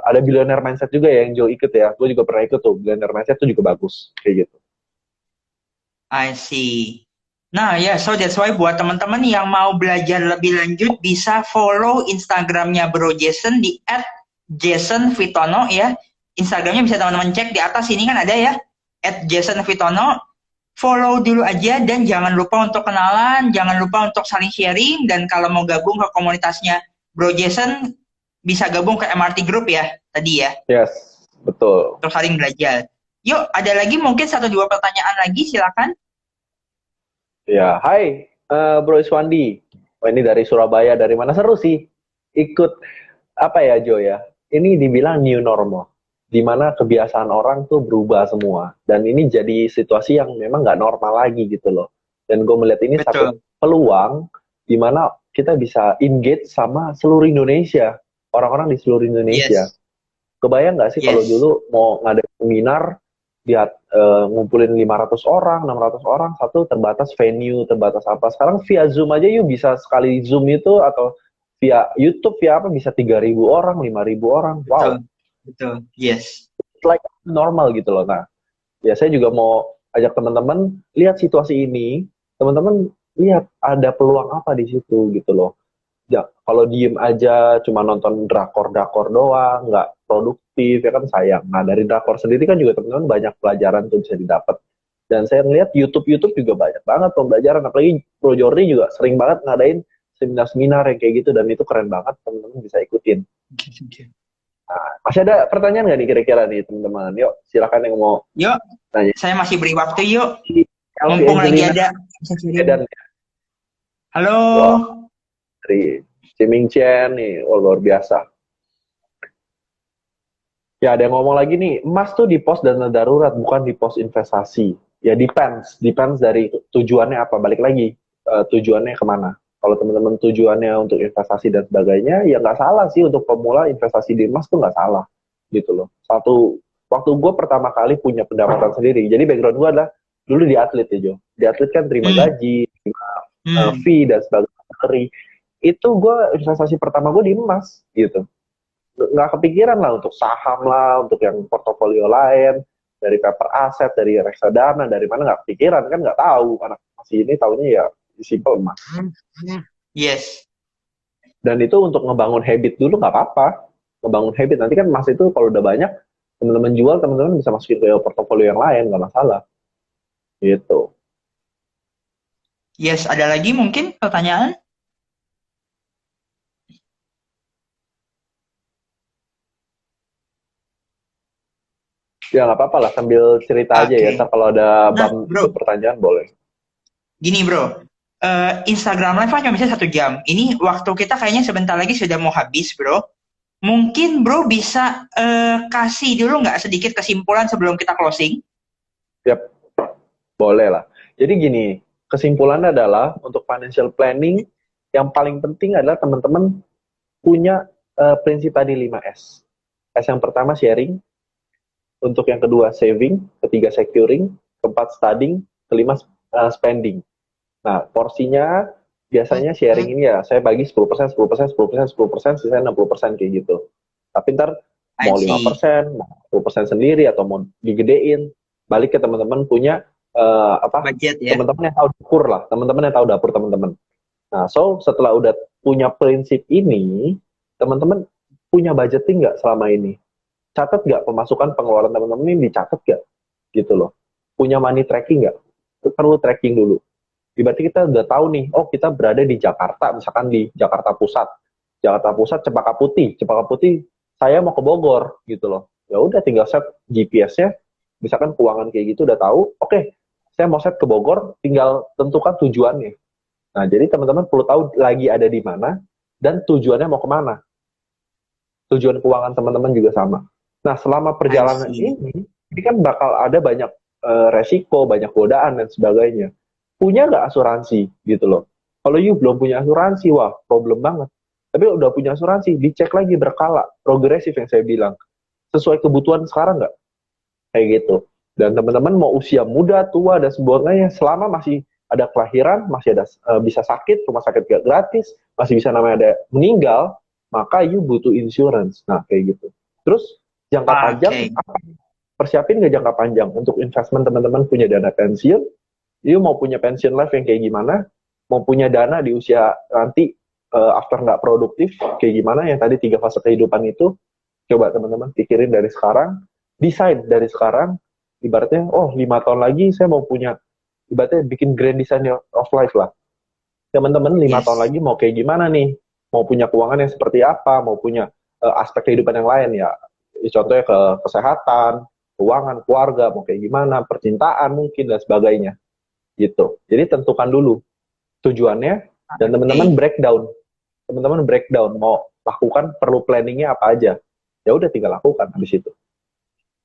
ada billionaire mindset juga ya yang Joe ikut ya. Gue juga pernah ikut tuh. Billionaire mindset tuh juga bagus kayak gitu. I see. Nah ya, so that's why buat teman-teman yang mau belajar lebih lanjut bisa follow Instagramnya Bro Jason di @jasonvitono ya. Instagramnya bisa teman-teman cek di atas ini kan ada ya, @jasonvitono. Follow dulu aja dan jangan lupa untuk kenalan, jangan lupa untuk saling sharing, dan kalau mau gabung ke komunitasnya Bro Jason bisa gabung ke MRT Group ya tadi ya. Yes, betul. Untuk saling belajar. Yuk, ada lagi mungkin 1-2 pertanyaan lagi, silakan. Ya, hai Bro Iswandi. Oh, ini dari Surabaya, dari mana? Seru sih. Ikut apa ya Jo ya? Ini dibilang new normal, di mana kebiasaan orang tuh berubah semua. Dan ini jadi situasi yang memang nggak normal lagi gitu loh. Dan gue melihat ini satu Betul. peluang di mana kita bisa engage sama seluruh Indonesia, orang-orang di seluruh Indonesia. Yes. Kebayang nggak sih kalau Yes. dulu mau ngadain seminar, dia ngumpulin 500 orang, 600 orang, satu terbatas venue, terbatas apa. Sekarang via Zoom aja yuk bisa sekali Zoom itu, atau via YouTube, via apa, bisa 3.000 orang, 5.000 orang. Betul. Wow, Betul. Yes. it's like normal gitu loh. Nah, ya saya juga mau ajak teman-teman lihat situasi ini, teman-teman lihat ada peluang apa di situ gitu loh. Ya, kalau diem aja cuma nonton drakor-drakor doang, nggak produktif, ya kan sayang. Nah, dari drakor sendiri kan juga teman-teman banyak pelajaran tuh bisa didapat. Dan saya ngeliat YouTube juga banyak banget pembelajaran, apalagi Pro Jordi juga sering banget ngadain seminar-seminar yang kayak gitu, dan itu keren banget, teman-teman bisa ikutin. Masih ada pertanyaan nggak nih kira-kira nih teman-teman? Yuk, silakan yang mau Yuk, nanya. saya masih beri waktu yuk. Elvi Mumpung lagi Angelina ada. dan Halo. wah, dari Ciming Chen nih, oh, luar biasa. Ya, ada yang ngomong lagi nih, emas tuh di pos dana darurat, bukan di pos investasi. Ya, depends dari tujuannya apa. Balik lagi, tujuannya kemana. Kalau teman-teman tujuannya untuk investasi dan sebagainya, ya nggak salah sih untuk pemula investasi di emas tuh nggak salah. Gitu loh. Waktu gue pertama kali punya pendapatan sendiri, jadi background gue adalah, dulu di atlet ya Jo. Di atlet kan terima gaji, terima fee dan sebagainya. Itu gue investasi pertama gue di emas, gitu. Nggak kepikiran lah untuk saham lah, untuk yang portofolio lain, dari paper aset, dari reksadana, dari mana nggak kepikiran, kan nggak tahu, anak masih ini tahunya ya simple emas. Yes. Dan itu untuk ngebangun habit dulu nggak apa-apa, ngebangun habit, nanti kan emas itu kalau udah banyak, teman-teman jual, teman-teman bisa masukin ke portofolio yang lain, nggak masalah. Gitu. Yes, ada lagi mungkin pertanyaan? Ya nggak apa-apa lah, sambil cerita aja ya. Ntar kalau ada pertanyaan boleh. Gini bro, Instagram Live cuma bisa 1 jam. Ini waktu kita kayaknya sebentar lagi sudah mau habis bro. Mungkin bro bisa kasih dulu nggak sedikit kesimpulan sebelum kita closing? Yap, boleh lah. Jadi gini, kesimpulannya adalah untuk financial planning, yang paling penting adalah teman-teman punya prinsip tadi 5S. S yang pertama sharing, untuk yang kedua saving, ketiga securing, keempat studying, kelima spending. Nah, porsinya biasanya sharing ini ya, saya bagi 10%, 10%, 10%, 10%, sisanya 60% kayak gitu. Tapi ntar mau 5%, mau 10% sendiri, atau mau digedein, balik ke teman-teman punya budget ya. Teman-teman yang tahu dapur lah, teman-teman yang tahu dapur teman-teman. Nah, so setelah udah punya prinsip ini, teman-teman punya budgeting nggak selama ini? Catat nggak pemasukan pengeluaran teman-teman ini, dicatat nggak? Gitu loh. Punya money tracking nggak? Perlu tracking dulu. Berarti kita udah tahu nih, oh kita berada di Jakarta, misalkan di Jakarta Pusat. Jakarta Pusat, Cempaka Putih. Cempaka Putih, saya mau ke Bogor, gitu loh. Ya udah tinggal set GPS-nya, misalkan keuangan kayak gitu udah tahu, oke, saya mau set ke Bogor, tinggal tentukan tujuannya. Nah, jadi teman-teman perlu tahu lagi ada di mana dan tujuannya mau kemana. Tujuan keuangan teman-teman juga sama. Nah, selama I perjalanan see. ini kan bakal ada banyak resiko, banyak godaan dan sebagainya. Punya nggak asuransi gitu loh? Kalau you belum punya asuransi, wah problem banget. Tapi udah punya asuransi, dicek lagi berkala, progresif yang saya bilang. Sesuai kebutuhan sekarang nggak? Kayak gitu. Dan teman-teman mau usia muda, tua, dan sebagainya, selama masih ada kelahiran, masih ada bisa sakit, rumah sakit gak gratis, masih bisa namanya ada meninggal, maka you butuh insurance. Nah, kayak gitu. Terus jangka panjang, Oke. persiapin nggak jangka panjang untuk investment teman-teman punya dana pensiun, you mau punya pension life yang kayak gimana, mau punya dana di usia nanti after nggak produktif, kayak gimana yang tadi 3 fase kehidupan itu, coba teman-teman pikirin dari sekarang, desain dari sekarang, ibaratnya, oh 5 tahun lagi saya mau punya, ibaratnya bikin grand design of life lah. Teman-teman 5 tahun Yes. lagi mau kayak gimana nih? Mau punya keuangan yang seperti apa? Mau punya aspek kehidupan yang lain ya? Contohnya ke kesehatan, keuangan, keluarga, mau kayak gimana, percintaan mungkin dan sebagainya. Gitu. Jadi tentukan dulu tujuannya dan teman-teman Oke. breakdown. Teman-teman breakdown mau lakukan perlu planningnya apa aja. Ya udah tinggal lakukan habis itu.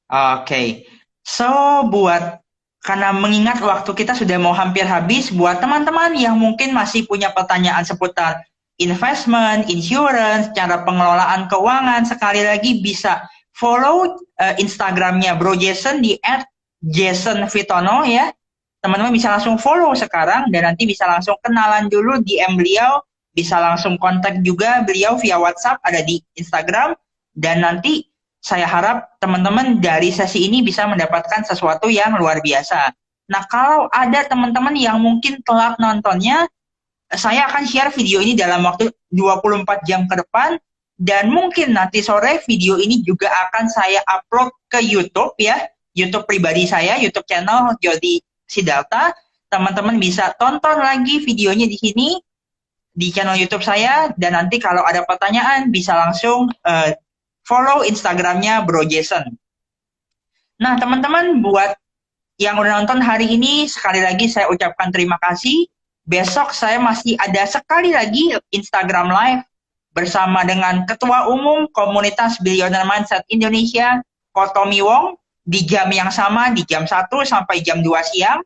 Oke. So, buat karena mengingat waktu kita sudah mau hampir habis, buat teman-teman yang mungkin masih punya pertanyaan seputar investment, insurance, cara pengelolaan keuangan, sekali lagi bisa follow Instagramnya Bro Jason di @jasonvitono ya. Teman-teman bisa langsung follow sekarang dan nanti bisa langsung kenalan dulu DM beliau, bisa langsung kontak juga beliau via WhatsApp ada di Instagram dan nanti saya harap teman-teman dari sesi ini bisa mendapatkan sesuatu yang luar biasa. Nah, kalau ada teman-teman yang mungkin telat nontonnya, saya akan share video ini dalam waktu 24 jam ke depan dan mungkin nanti sore video ini juga akan saya upload ke YouTube ya, YouTube pribadi saya, YouTube channel Jody Siddhartha. Teman-teman bisa tonton lagi videonya di sini di channel YouTube saya dan nanti kalau ada pertanyaan bisa langsung follow Instagramnya Bro Jason. Nah, teman-teman buat yang udah nonton hari ini, sekali lagi saya ucapkan terima kasih. Besok saya masih ada sekali lagi Instagram Live bersama dengan Ketua Umum Komunitas Billionaire Mindset Indonesia, Kotomi Wong, di jam yang sama, di jam 1 sampai jam 2 siang.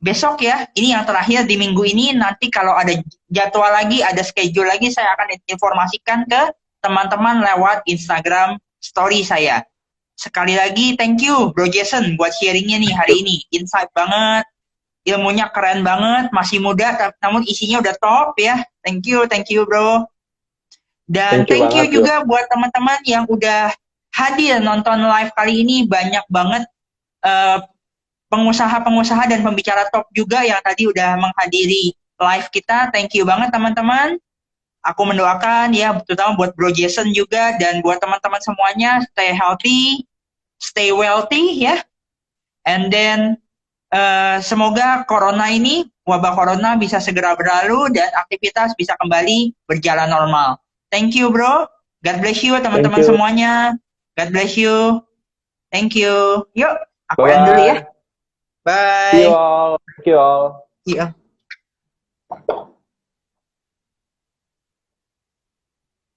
Besok ya, ini yang terakhir di minggu ini, nanti kalau ada jadwal lagi, ada schedule lagi, saya akan informasikan ke teman-teman lewat Instagram story saya. Sekali lagi, thank you Bro Jason buat sharingnya nih hari ini. Insight banget, ilmunya keren banget, masih muda, namun isinya udah top ya. Thank you Bro. Dan Thank you thank you banget, yo. juga buat teman-teman yang udah hadir nonton live kali ini. Banyak banget pengusaha-pengusaha dan pembicara top juga yang tadi udah menghadiri live kita. Thank you banget teman-teman. Aku mendoakan ya, terutama buat Bro Jason juga dan buat teman-teman semuanya, stay healthy, stay wealthy ya. And then semoga corona ini, wabah corona bisa segera berlalu dan aktivitas bisa kembali berjalan normal. Thank you bro. God bless you Thank teman-teman you. semuanya. God bless you. Thank you. Yuk, aku end dulu ya. Bye-bye. See you Bye. all. Thank you all. Iya.